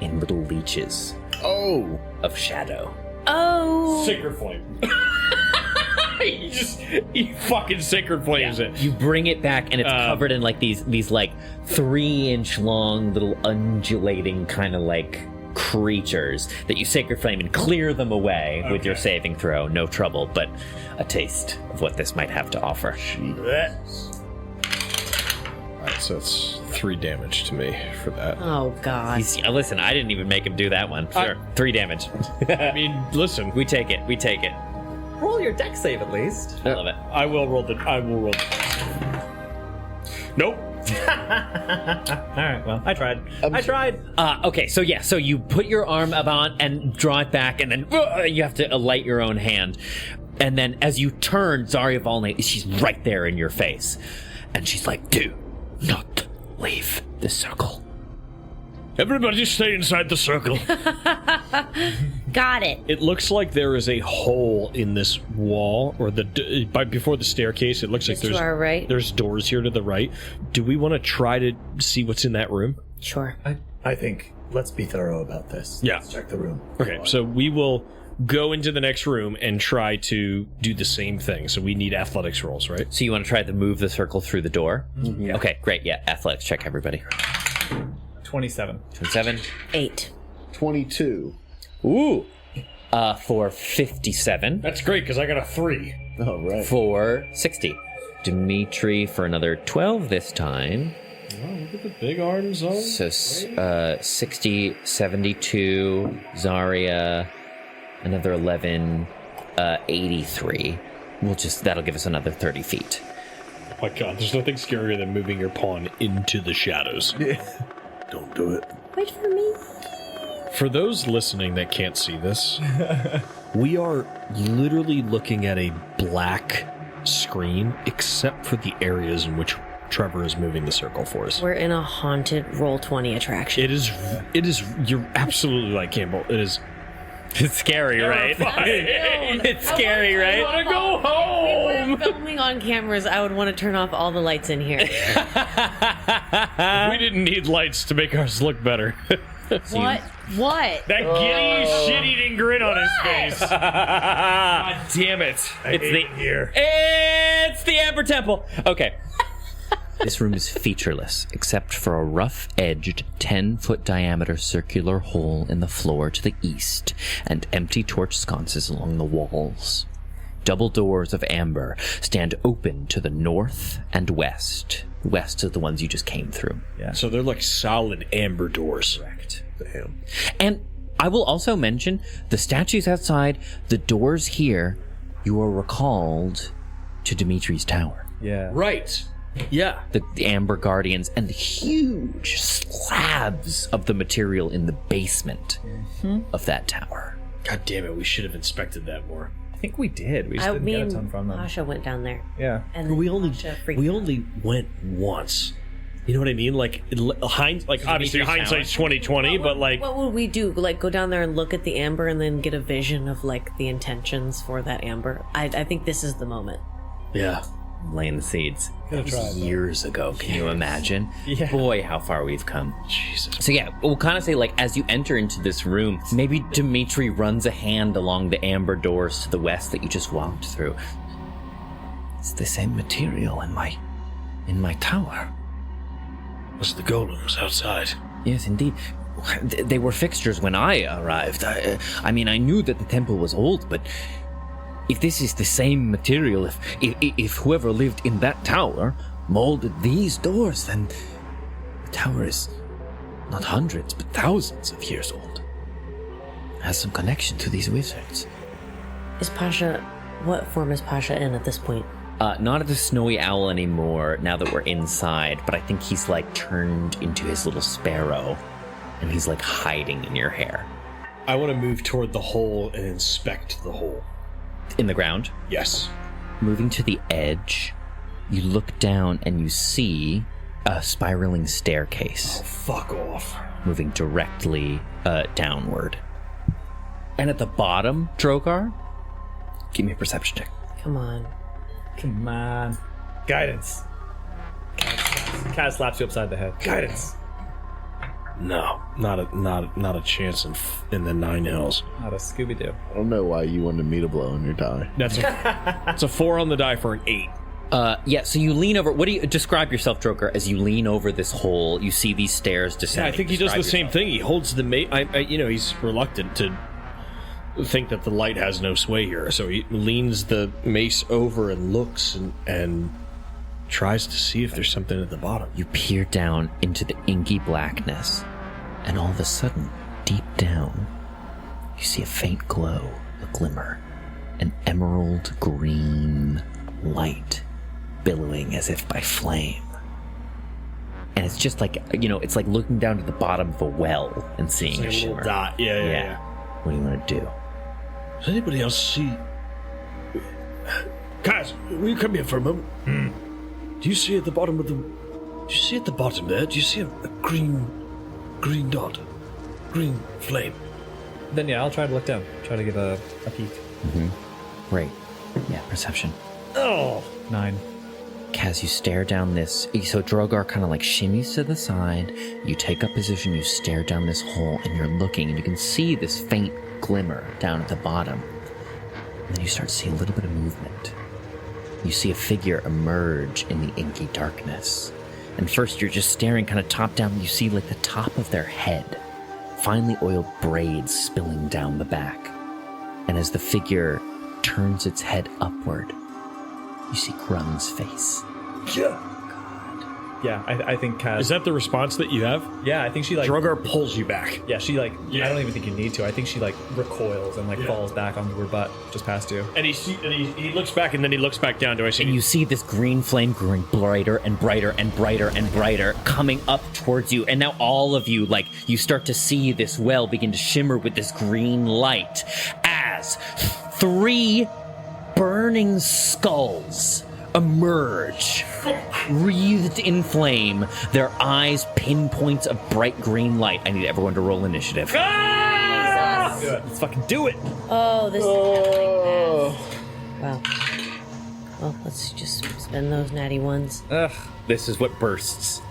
in little leeches Oh! of shadow. Oh! Sacred flame. he fucking sacred flames it. You bring it back, and it's covered in like these like 3-inch long little undulating kind of like creatures that you Sacred Flame and clear them away with your saving throw. No trouble, but a taste of what this might have to offer. Alright, so that's 3 damage to me for that. Oh, God. Listen, I didn't even make him do that one. Sure, 3 damage. I mean, listen. We take it. Roll your deck save at least. I love it. I will roll the... Nope. Alright, well, I tried. Okay, so you put your arm about and draw it back, and then you have to alight your own hand. And then as you turn, Zarya Volnay, she's right there in your face. And she's like, do not leave the circle. Everybody stay inside the circle. Got it. It looks like there is a hole in this wall, or before the staircase. It looks like to our right? There's doors here to the right. Do we want to try to see what's in that room? Sure. I think let's be thorough about this. Yeah. Let's check the room. Okay, so we will go into the next room and try to do the same thing. So we need athletics rolls, right? So you want to try to move the circle through the door? Mm-hmm. Yeah. Okay, great. Yeah, athletics check, everybody. 27. 27. 8. 22. Ooh. For 57. That's great, because I got a 3. All right. For 60. Dimitri for another 12 this time. Oh, look at the big arms on. So 60, 72, Zarya, another 11, 83. That'll give us another 30 feet. Oh my god, there's nothing scarier than moving your pawn into the shadows. Don't do it. Wait for me. For those listening that can't see this, we are literally looking at a black screen, except for the areas in which Trevor is moving the circle for us. We're in a haunted Roll20 attraction. It is, you're absolutely right, Campbell. It is It's scary, right? It's scary, right? I want to go home! If we were filming on cameras, I would want to turn off all the lights in here. We didn't need lights to make ours look better. What? What? That giddy, shit-eating grin on his face. God damn it. It's the Amber Temple. Okay. This room is featureless, except for a rough-edged, 10-foot diameter circular hole in the floor to the east, and empty torch sconces along the walls. Double doors of amber stand open to the north and west. West is the ones you just came through. Yeah. So they're like solid amber doors. Correct. Damn. And I will also mention the statues outside, the doors here, you are recalled to Dimitri's tower. Yeah. Right. Yeah. The Amber Guardians and the huge slabs of the material in the basement of that tower. God damn it, we should have inspected that more. I think we did. We just didn't get a ton from them. Pasha went down there. Yeah. And we only went once. You know what I mean? Like, obviously hindsight's 20/20, but like, what would we do? Like, go down there and look at the amber and then get a vision of like the intentions for that amber? I think this is the moment. Yeah. Laying the seeds. Years ago, can you imagine? Yeah. Boy, how far we've come. Jesus. So yeah, we'll kind of say, like, as you enter into this room, maybe Dimitri runs a hand along the amber doors to the west that you just walked through. It's the same material in my tower. Was the golems outside? Yes, indeed. They were fixtures when I arrived. I mean, I knew that the temple was old, but if this is the same material, if whoever lived in that tower molded these doors, then the tower is not hundreds, but thousands of years old. It has some connection to these wizards. What form is Pasha in at this point? Not the snowy owl anymore, now that we're inside, but I think he's, like, turned into his little sparrow, and he's, like, hiding in your hair. I want to move toward the hole and inspect the hole. In the ground? Yes. Moving to the edge, you look down and you see a spiraling staircase. Oh, fuck off. Moving directly downward. And at the bottom, Drogar, give me a perception check. Come on. Guidance. Kaz slaps you upside the head. Guidance. No, not a chance in the 9 hills. Not a Scooby-Doo. I don't know why you wanted me to blow on your die. That's a 4 on the die for an 8. So you lean over. What do you describe yourself, Drogar, as you lean over this hole? You see these stairs descending. Yeah, I think he does the same thing. He holds the he's reluctant to think that the light has no sway here, so he leans the mace over and looks and tries to see if there's something at the bottom. You peer down into the inky blackness, and all of a sudden, deep down, you see a faint glow, a glimmer, an emerald green light billowing as if by flame. And it's just like, it's like looking down to the bottom of a well and seeing It's like a shimmer. little dot. Yeah. What do you want to do? Does anybody else see... Guys, will you come here for a moment? Do you see at the bottom of the... Do you see at the bottom there? Do you see a green dot? Green flame? Then yeah, I'll try to look down. Try to give a peek. Great. Yeah, perception. Oh! 9. Kaz, you stare down this. So Drogar kind of like shimmies to the side. You take up position, you stare down this hole, and you're looking, and you can see this faint glimmer down at the bottom. And then you start to see a little bit of movement. You see a figure emerge in the inky darkness. And first you're just staring kind of top down. You see like the top of their head. Finely oiled braids spilling down the back. And as the figure turns its head upward, you see Grum's face. Yeah, I think Kaz... Is that the response that you have? Yeah, I think she like... Drogar pulls you back. Yeah, she like... I don't even think you need to. I think she like recoils and like falls back onto her butt just past you. And he looks back, and then he looks back down. Do I see? And you see this green flame growing brighter and brighter and brighter and brighter, coming up towards you. And now all of you, like, you start to see this well begin to shimmer with this green light as 3 burning skulls emerge, wreathed in flame, their eyes pinpoints of bright green light. I need everyone to roll initiative. Jesus. Let's fucking do it! Oh, this is happening fast. Wow. Well, let's just spend those natty ones. Ugh, this is what bursts.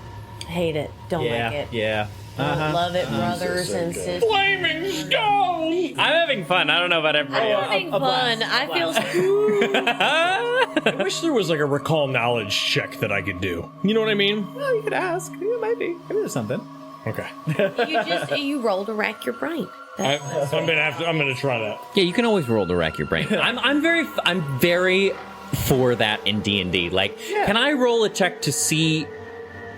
Hate it. Don't like it. Yeah. Don't love it, brothers and sisters. Flaming skulls! I'm having fun. I don't know about everybody I'm else. having fun. I feel I wish there was like a recall knowledge check that I could do. You know what I mean? Well, you could ask. It might be. Maybe there's something. Okay. you roll to rack your brain. I'm gonna try that. Yeah, you can always roll to rack your brain. I'm very for that in D&D. Like, can I roll a check to see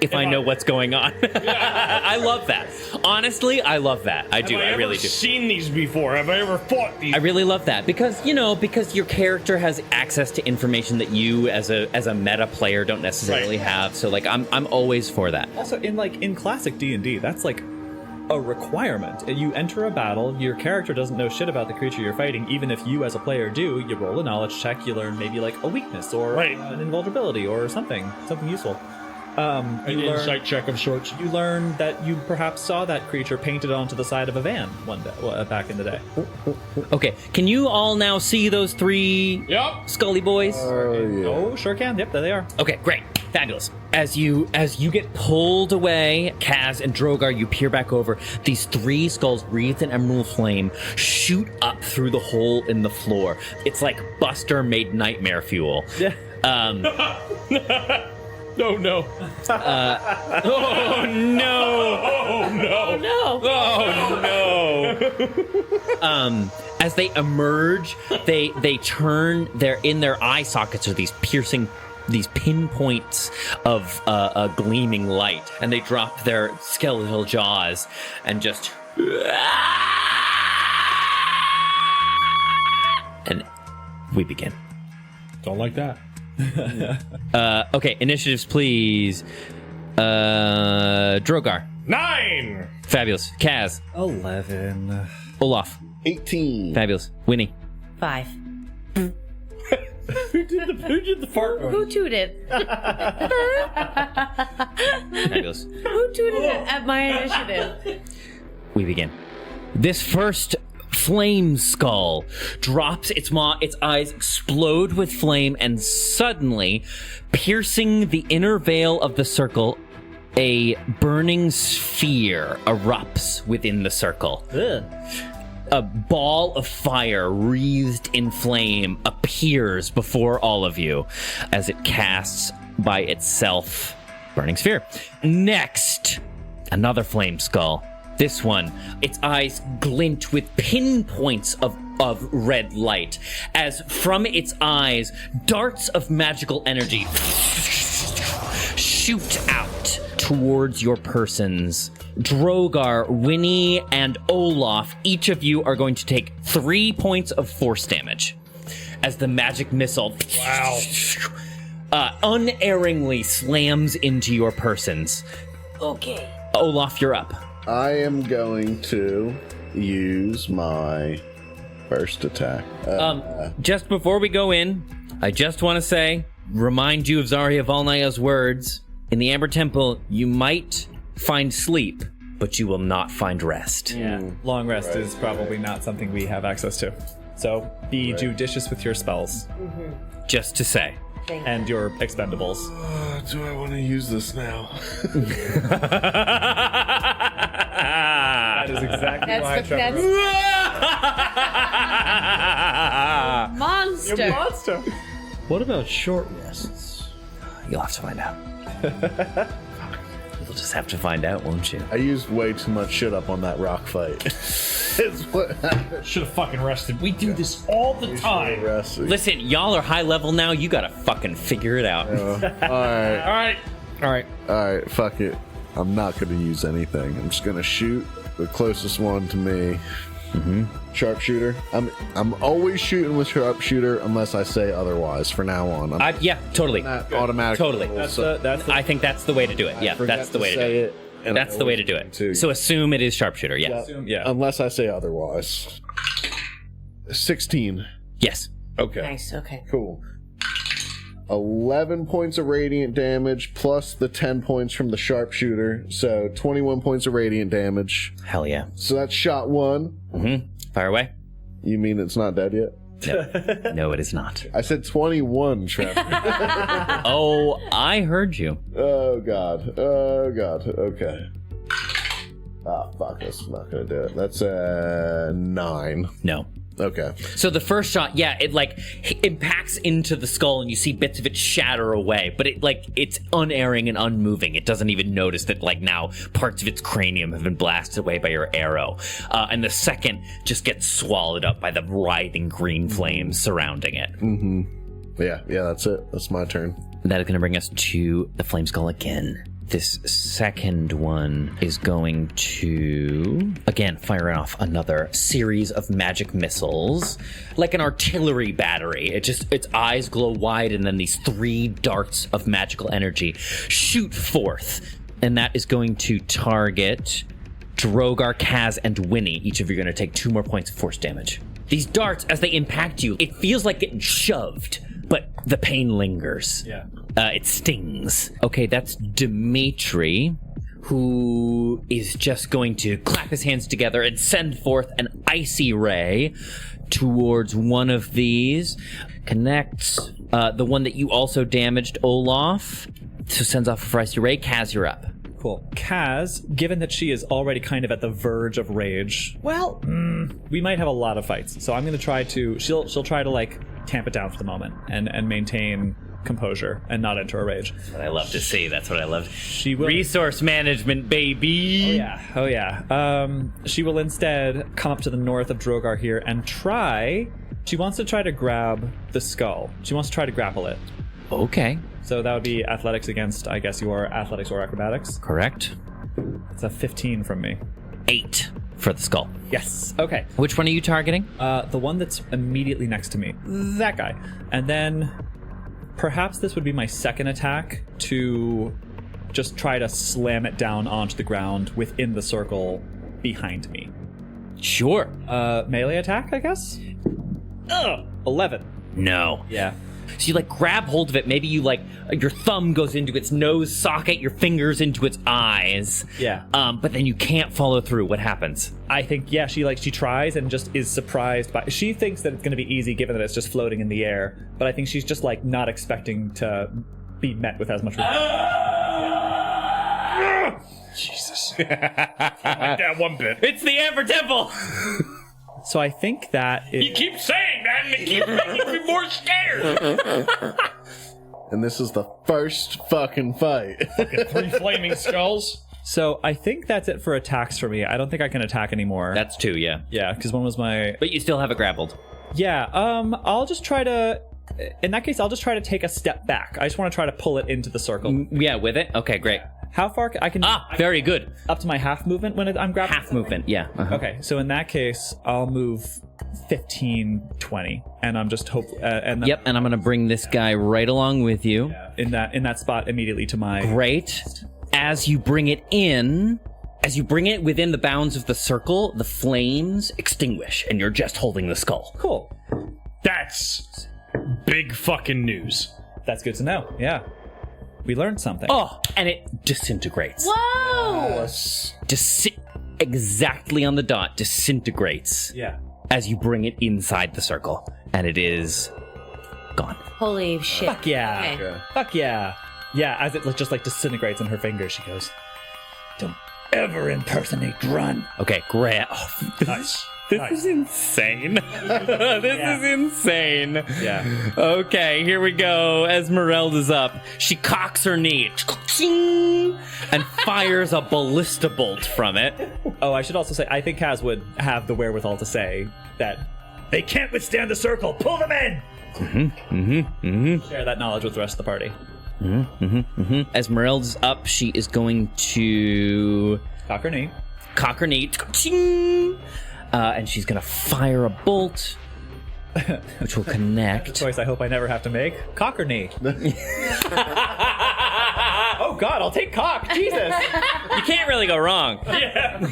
if I know what's going on? I love that. Honestly, I love that. I do. I really do. Have I ever seen these before? Have I ever fought these? I really love that because your character has access to information that you as a meta player don't necessarily have. So like I'm always for that. Also, in classic D&D, that's like a requirement. You enter a battle, your character doesn't know shit about the creature you're fighting. Even if you as a player do, you roll a knowledge check, you learn maybe like a weakness or an invulnerability or something useful. An insight check of sorts. You learn that you perhaps saw that creature painted onto the side of a van one day, back in the day. Okay, can you all now see those 3 Scully boys? Oh, sure can. Yep, there they are. Okay, great. Fabulous. As you get pulled away, Kaz and Drogar, you peer back over. These 3 skulls wreathed in emerald flame shoot up through the hole in the floor. It's like Buster made nightmare fuel. Oh no. Oh no. Oh no. Oh no. As they emerge, they turn in their eye sockets are these pinpoints of a gleaming light, and they drop their skeletal jaws and just and we begin. Don't like that. Okay, initiatives, please. Drogar. 9. Fabulous. Kaz. 11. Olaf. 18. Fabulous. Winnie. 5. Who did the fart noise? Who tooted? Fabulous. Who tooted at my initiative? We begin. This first flame skull drops its eyes explode with flame, and suddenly, piercing the inner veil of the circle, a burning sphere erupts within the circle. A ball of fire wreathed in flame appears before all of you as it casts by itself Burning Sphere. Next, another flame skull. This one, its eyes glint with pinpoints of red light as from its eyes, darts of magical energy shoot out towards your persons. Drogar, Winnie, and Olaf, each of you are going to take 3 points of force damage as the magic missile unerringly slams into your persons. Okay. Olaf, you're up. I am going to use my first attack. Just before we go in, I just want to remind you of Zarya Volnaya's words. In the Amber Temple, you might find sleep, but you will not find rest. Yeah, long rest is probably not something we have access to. So be judicious with your spells. Just to say. And your expendables. Do I want to use this now? That is exactly why Trevor... Monster! Monster! What about short rests? You'll have to find out. You'll just have to find out, won't you? I used way too much shit up on that rock fight. It's what happened. Should have fucking rested. We do this all the time. Listen, y'all are high level now. You gotta fucking figure it out. Alright, fuck it. I'm not gonna use anything. I'm just gonna shoot the closest one to me. Sharpshooter. I'm always shooting with sharpshooter unless I say otherwise. From now on, Yeah, totally. Automatic. Totally. I think that's the way to do it. Yeah, that's the way to do it. That's the way to do it. So assume it is sharpshooter. Yeah. Unless I say otherwise. 16. Yes. Okay. Nice, okay. Cool. 11 points of radiant damage plus the 10 points from the sharpshooter. So 21 points of radiant damage. Hell yeah. So that's shot one. Fire away. You mean it's not dead yet? No, it is not. I said 21, Trevor. Oh, I heard you. Oh, God. Okay. Ah, fuck. That's not going to do it. That's a 9. No. Okay. So the first shot, it impacts into the skull and you see bits of it shatter away, but it's unerring and unmoving. It doesn't even notice that now parts of its cranium have been blasted away by your arrow. And the second just gets swallowed up by the writhing green flames surrounding it. Yeah, that's it. That's my turn. That is going to bring us to the flame skull again. This second one is going to, again, fire off another series of magic missiles, like an artillery battery. Its eyes glow wide, and then these 3 darts of magical energy shoot forth. And that is going to target Drogar, Kaz, and Winnie. Each of you are going to take 2 more points of force damage. These darts, as they impact you, it feels like getting shoved, but the pain lingers. Yeah. It stings. Okay, that's Dimitri, who is just going to clap his hands together and send forth an icy ray towards one of these. Connects the one that you also damaged, Olaf. So sends off a icy ray. Kaz, you're up. Cool. Kaz, given that she is already kind of at the verge of rage, we might have a lot of fights. So I'm going to try to... She'll try to, tamp it down for the moment and maintain composure and not enter a rage. That's what I love to see. That's what I love. She will... Resource management, baby. Oh yeah. She will instead come up to the north of Drogar here and try... She wants to try to grab the skull. She wants to try to grapple it. Okay. So that would be athletics against, I guess, your athletics or acrobatics. Correct. It's a 15 from me. 8 for the skull. Yes. Okay. Which one are you targeting? The one that's immediately next to me. That guy. And then perhaps this would be my second attack to just try to slam it down onto the ground within the circle behind me. Sure. Melee attack, I guess? 11. No. Yeah. So you grab hold of it. Maybe you your thumb goes into its nose socket, your fingers into its eyes. Yeah. But then you can't follow through. What happens? I think, she tries and just is surprised by... She thinks that it's going to be easy given that it's just floating in the air. But I think she's just not expecting to be met with as much... Jesus. Like that one bit. It's the Amber Temple! So I think that is... You keep saying that, and it keeps making me more scared. And this is the first fucking fight. 3 flaming skulls. So I think that's it for attacks for me. I don't think I can attack anymore. That's 2, yeah. Yeah, because one was my... But you still have it grappled. Yeah, I'll just try to... In that case, I'll just try to take a step back. I just want to try to pull it into the circle. Yeah, with it? Okay, great. How far I can... Very good. Up to my half movement when I'm grabbing? Half movement, yeah. Uh-huh. Okay, so in that case, I'll move 15, 20, and I'm just hope. And then, Yep, and I'm going to bring this guy right along with you. in that spot immediately to my... Great. As you bring it within the bounds of the circle, the flames extinguish, and you're just holding the skull. Cool. That's big fucking news. That's good to know. Yeah, we learned something. Oh, and it disintegrates. Whoa! Exactly on the dot, disintegrates. Yeah. As you bring it inside the circle, and it is gone. Holy shit. Fuck yeah. Okay. Fuck yeah. Yeah, as it just like disintegrates in her fingers, she goes, "Don't ever impersonate Grun." Okay, great. Oh, Nice. this is insane. This is insane. Yeah. Okay, here we go. Esmeralda's up. She cocks her knee and fires a ballista bolt from it. Oh, I should also say, I think Kaz would have the wherewithal to say that they can't withstand the circle. Pull them in. Share that knowledge with the rest of the party. Esmeralda's up. She is going to Cock her knee. cock her knee. And she's going to fire a bolt, which will connect. Choice I hope I never have to make. Cock or knee? Oh God, I'll take cock. Jesus. You can't really go wrong. Yeah.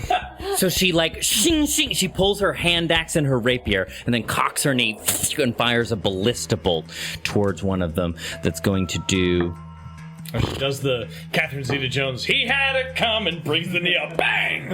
So she like shing shing. She pulls her hand axe and her rapier, and then cocks her knee and fires a ballista bolt towards one of them. That's going to do. She does the Catherine Zeta-Jones. He had it come and brings the knee up. Bang!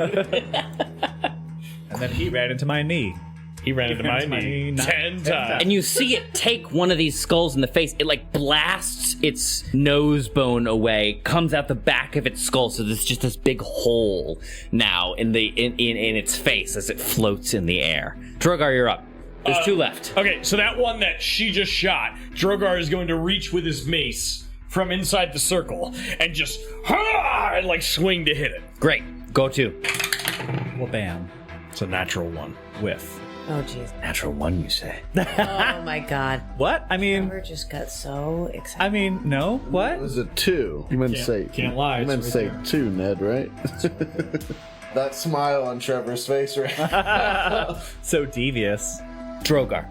And then he ran into my knee. He ran into my knee 10 times. And you see it take one of these skulls in the face. It like blasts its nose bone away, comes out the back of its skull. So there's just this big hole now in its face as it floats in the air. Drogar, you're up. There's 2 left. Okay, so that one that she just shot, Drogar is going to reach with his mace from inside the circle and just and like swing to hit it. Great. Go to. Well, bam. It's a natural 1. Whiff. Oh, jeez. Natural 1, you say? Oh, my God. What? I mean, Trevor just got so excited. I mean, no. What? Was it 2? You meant to say. Can't lie. You meant to say 2, Ned, right? That smile on Trevor's face right now. So devious. Drogar,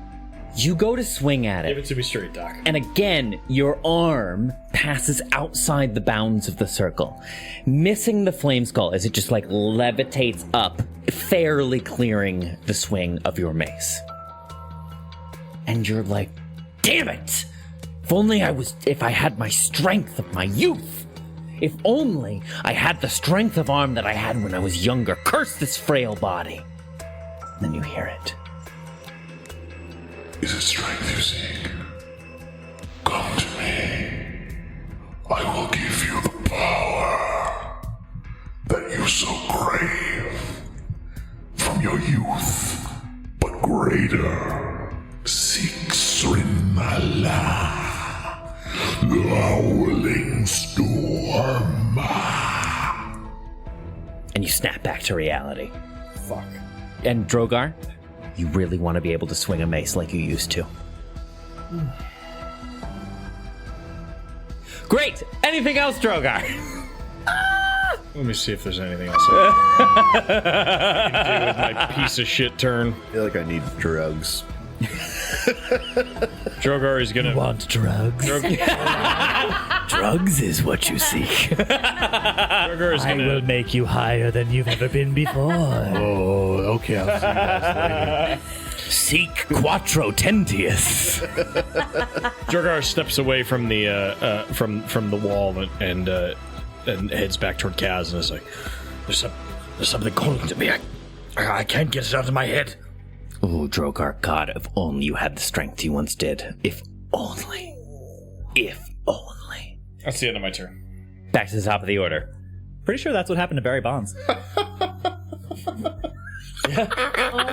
you go to swing at Give it. it to me straight, Doc. And again, your arm passes outside the bounds of the circle, missing the flame skull as it just like levitates up, fairly clearing the swing of your mace. And you're like, damn it! If I had my strength of my youth. If only I had the strength of arm that I had when I was younger. Curse this frail body. Then you hear it. Is it strength you seek? Come to me. I will give you the power that you so crave from your youth, but greater. Seek Srinala, the howling storm. And you snap back to reality. Fuck. And Drogar, you really want to be able to swing a mace like you used to. Great! Anything else, Drogar? Let me see if there's anything else I can do with my piece of shit turn. I feel like I need drugs. Drogar is gonna Want drugs? Drugs is what you seek. Drogar is I will gonna make you higher than you've ever been before. Oh, okay, I'll see you guys later. Seek Quattro Tentius. Drogar steps away from the from the wall and heads back toward Kaz and is like, There's something calling to me. I can't get it out of my head. Oh, Drogar, God, if only you had the strength you once did. If only. If only. that's the end of my turn. Back to the top of the order. Pretty sure that's what happened to Barry Bonds. Oh,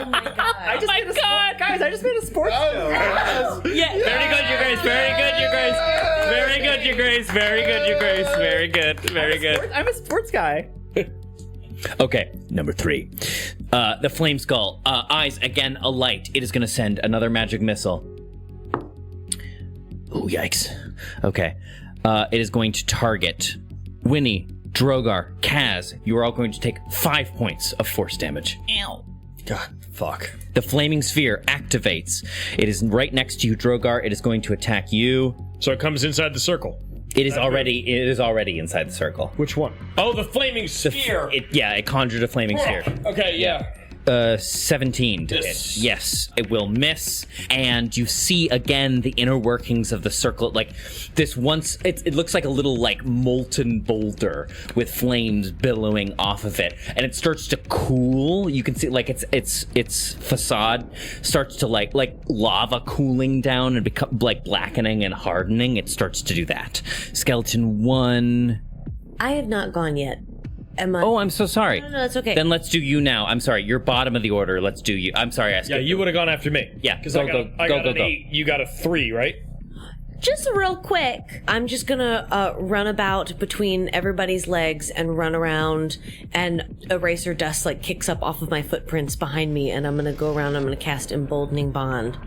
my God. I just made a God. guys, I just made a sports show. Yeah, very good, Your Grace. Very good, Your Grace. Very good, Your Grace. Very good, Your Grace. Very good. Very good. I'm a sports guy. Okay, number 3. The Flame Skull. Eyes again alight. It is going to send another magic missile. Oh, yikes. Okay. It is going to target Winnie, Drogar, Kaz. You are all going to take 5 points of force damage. Ow. God, fuck. The Flaming Sphere activates. It is right next to you, Drogar. It is going to attack you. So it comes inside the circle. It is already inside the circle. Which one? Oh, the flaming sphere. It conjured a flaming sphere. Okay, yeah. 17 to hit. Yes, it will miss. And you see again the inner workings of the circle. Like this once, it looks like a little like molten boulder with flames billowing off of it, and it starts to cool. You can see like its facade starts to like lava cooling down and become like blackening and hardening. It starts to do that. Skeleton 1. I have not gone yet. Am I? Oh, I'm so sorry. No, that's okay. Then let's do you now. I'm sorry. You're bottom of the order. Let's do you. I'm sorry. Yeah, you would have gone after me. Yeah, because I got an 8. You got a 3, right? Just real quick, I'm just gonna run about between everybody's legs and run around, and eraser dust like kicks up off of my footprints behind me, and I'm gonna go around. I'm gonna cast Emboldening Bond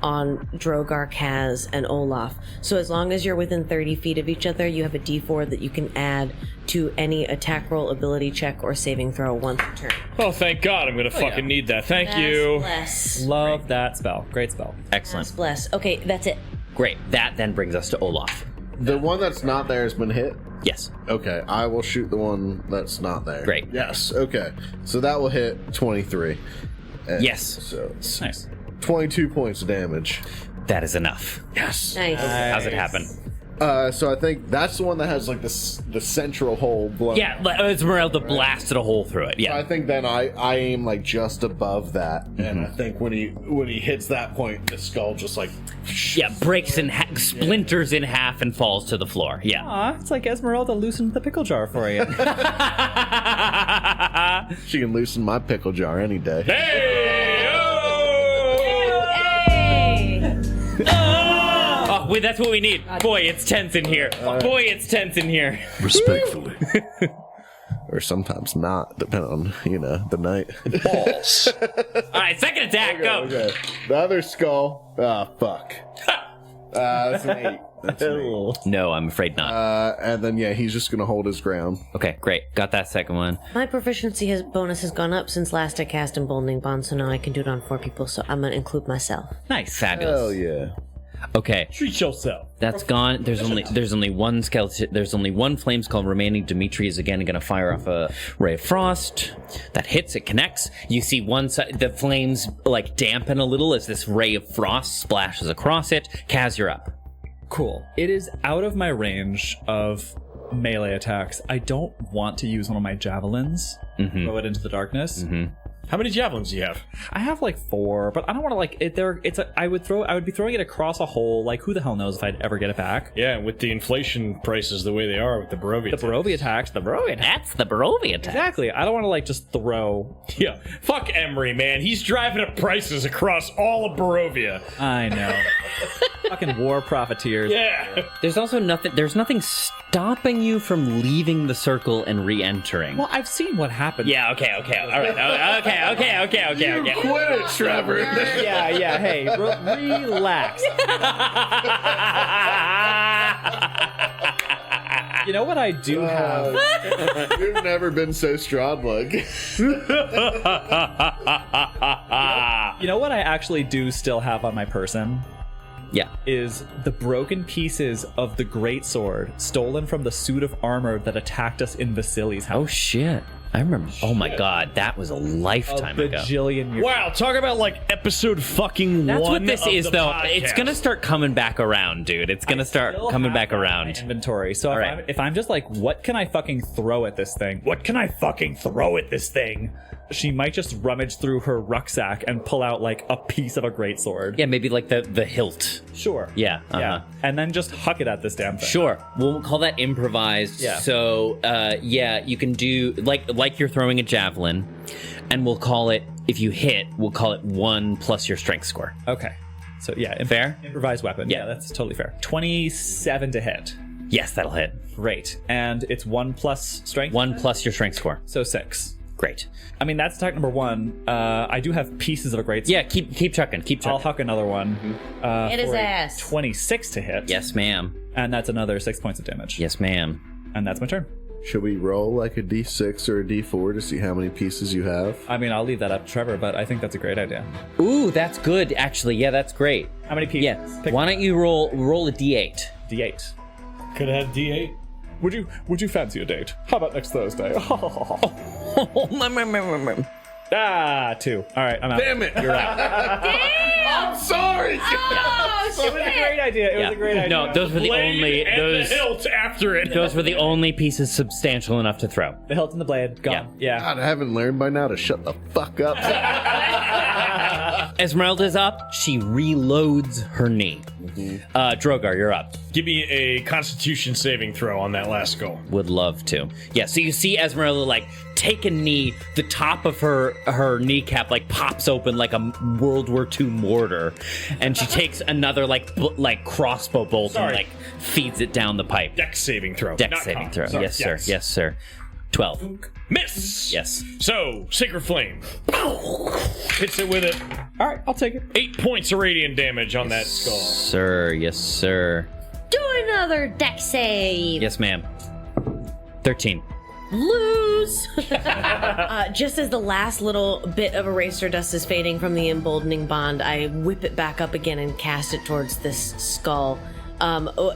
on Drogar, Kaz, and Olaf. So as long as you're within 30 feet of each other, you have a D4 that you can add to any attack roll, ability check, or saving throw once a turn. Oh, thank God. I'm going to fucking need that. Thank you. Bless. Love that spell. Great spell. Excellent. Bless. Okay, that's it. Great. That then brings us to Olaf. The one that's not there has been hit? Yes. Okay, I will shoot the one that's not there. Great. Yes, okay. So that will hit 23. Yes. So it's Nice. 22 points of damage. That is enough. Yes. Nice. How's it happen? So I think that's the one that has like the central hole blown. Yeah, Esmeralda blasted a hole through it. Yeah. I think then I aim like just above that, and I think when he hits that point, the skull just like Yeah, breaks in splinters in half and falls to the floor. Yeah. Aw, it's like Esmeralda loosened the pickle jar for you. she can loosen my pickle jar any day. Oh, wait, that's what we need. Boy, it's tense in here. Boy, it's tense in here. Respectfully. Or sometimes not, depending on, the night. Balls. All right, second attack, go. Okay. The other skull. Fuck. That's an 8. That's an 8. No, I'm afraid not. And then, he's just going to hold his ground. Okay, great. Got that second one. My proficiency bonus has gone up since last I cast Emboldening Bond, so now I can do it on 4 people, so I'm going to include myself. Nice. Fabulous. Hell yeah. Okay. Treat yourself. That's gone. There's only one skeleton. There's only one flame skull remaining. Dimitri is again going to fire off a ray of frost. That hits. It connects. You see one side. The flames dampen a little as this ray of frost splashes across it. Kaz, you're up. Cool. It is out of my range of melee attacks. I don't want to use one of my javelins. Throw it into the darkness. How many javelins do you have? I have 4, but I don't want to I would be throwing it across a hole. Who the hell knows if I'd ever get it back? Yeah, with the inflation prices the way they are with the Barovia. The Barovia attacks. That's the Barovia attack. Exactly. I don't want to just throw. Yeah. Fuck Emery, man. He's driving up prices across all of Barovia. I know. Fucking war profiteers. Yeah. There's also nothing. There's nothing stopping you from leaving the circle and re-entering. Well, I've seen what happens. Yeah. Okay. All right. Okay. Quit it, Trevor. Yeah. Hey, relax. You know what I do have? You've never been so Strahdcast. You know what I actually do still have on my person? Yeah. Is the broken pieces of the greatsword stolen from the suit of armor that attacked us in Vasily's house. Oh shit. I remember. Oh my god, that was a lifetime ago. Bajillion years. Wow, talk about episode fucking That's 1 what this of is, the though. podcast. It's gonna start coming back around, dude. It's gonna start coming back around. Inventory. So if I'm just what can I fucking throw at this thing? What can I fucking throw at this thing? She might just rummage through her rucksack and pull out a piece of a greatsword. Yeah, maybe the hilt. Sure. Yeah. Yeah. And then just huck it at this damn thing. Sure. We'll call that improvised. Yeah. So, you can do like you're throwing a javelin. and we'll call it, if you hit, we'll call it 1 plus your strength score. Okay. So yeah, Fair? Improvised weapon. Yeah. Yeah, that's totally fair. 27 to hit. Yes, that'll hit. Great. And it's 1 plus strength? 1 plus your strength score. So 6. Great. I mean, that's attack number 1. I do have pieces of a great... Yeah, keep chucking. I'll huck another one. Hit his for a ass. 26 to hit. Yes, ma'am. And that's another 6 points of damage. Yes, ma'am. And that's my turn. Should we roll like a d6 or a d4 to see how many pieces you have? I mean, I'll leave that up to Trevor, but I think that's a great idea. Ooh, that's good, actually. Yeah, that's great. How many pieces? Yeah. Pick Why don't you roll a d8? D8. Could have had D8. Would you fancy a date? How about next Thursday? 2. All right, I'm out. Damn it! You're out. I'm sorry! Oh, It was a great idea. It was a great idea. No, those were the only those. hilt after it. Those were the only pieces substantial enough to throw. The hilt and the blade, gone. Yeah. God, I haven't learned by now to shut the fuck up. Esmeralda's up. She reloads her knee. Drogar, you're up. Give me a Constitution saving throw on that last skull. Would love to. Yeah, so you see Esmeralda like take a knee, the top of her kneecap like pops open like a World War II mortar, and she takes another like crossbow bolt and like feeds it down the pipe. Dex saving throw. Dex not saving con. throw. Sorry. Yes, sir. Yes, sir. 12. Miss. Yes. So Sacred Flame hits it with it. All right, I'll take it. 8 points of radiant damage on that skull. Sir, yes, sir. Do another deck save. Yes, ma'am. 13. Lose. Just as the last little bit of eraser dust is fading from the emboldening bond, I whip it back up again and cast it towards this skull.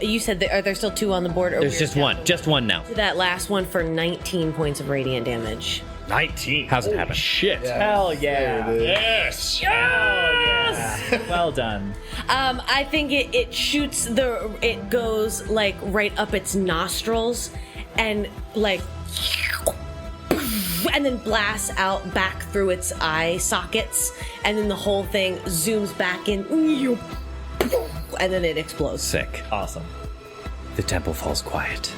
You said are there still 2 on the board? Or There's just one. Just one now. That last one for 19 points of radiant damage. 19. How's it happen? Shit. Hell yeah. Yes. Well done. I think it shoots it goes like right up its nostrils and like and then blasts out back through its eye sockets, and then the whole thing zooms back in and then it explodes. Sick. Awesome. The temple falls quiet.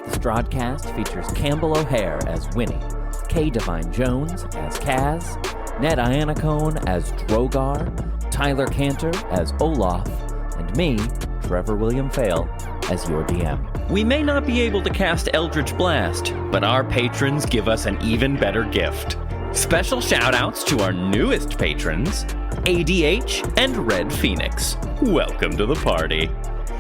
The Strahdcast features Campbell O'Hare as Winnie, Devine-Jones as Kaz, Ned Iannacone as Drogar, Tyler Kanter as Olaf, and me, Trevor William Fayle, as your DM. We may not be able to cast Eldritch Blast, but our patrons give us an even better gift. Special shout-outs to our newest patrons, ADH and Red Phoenix. Welcome to the party.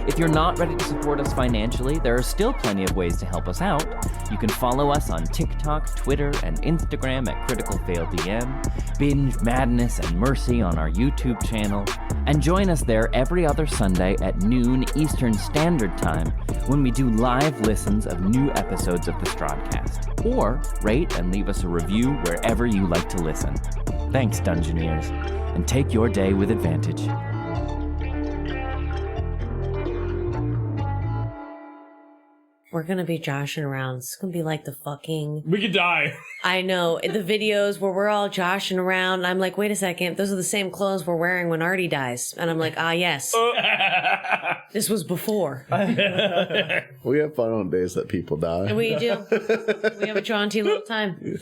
If you're not ready to support us financially, there are still plenty of ways to help us out. You can follow us on TikTok, Twitter, and Instagram at Critical Fail DM, binge Madness and Mercy on our YouTube channel, and join us there every other Sunday at noon Eastern Standard Time when we do live listens of new episodes of the Strahdcast. Or rate and leave us a review wherever you like to listen. Thanks, Dungeoneers, and take your day with advantage. We're gonna be joshing around. It's gonna be like the fucking... We could die. I know, the videos where we're all joshing around, and I'm like, wait a second, those are the same clothes we're wearing when Artie dies. And I'm like, yes. This was before. We have fun on days that people die. And we do. We have a jaunty little time.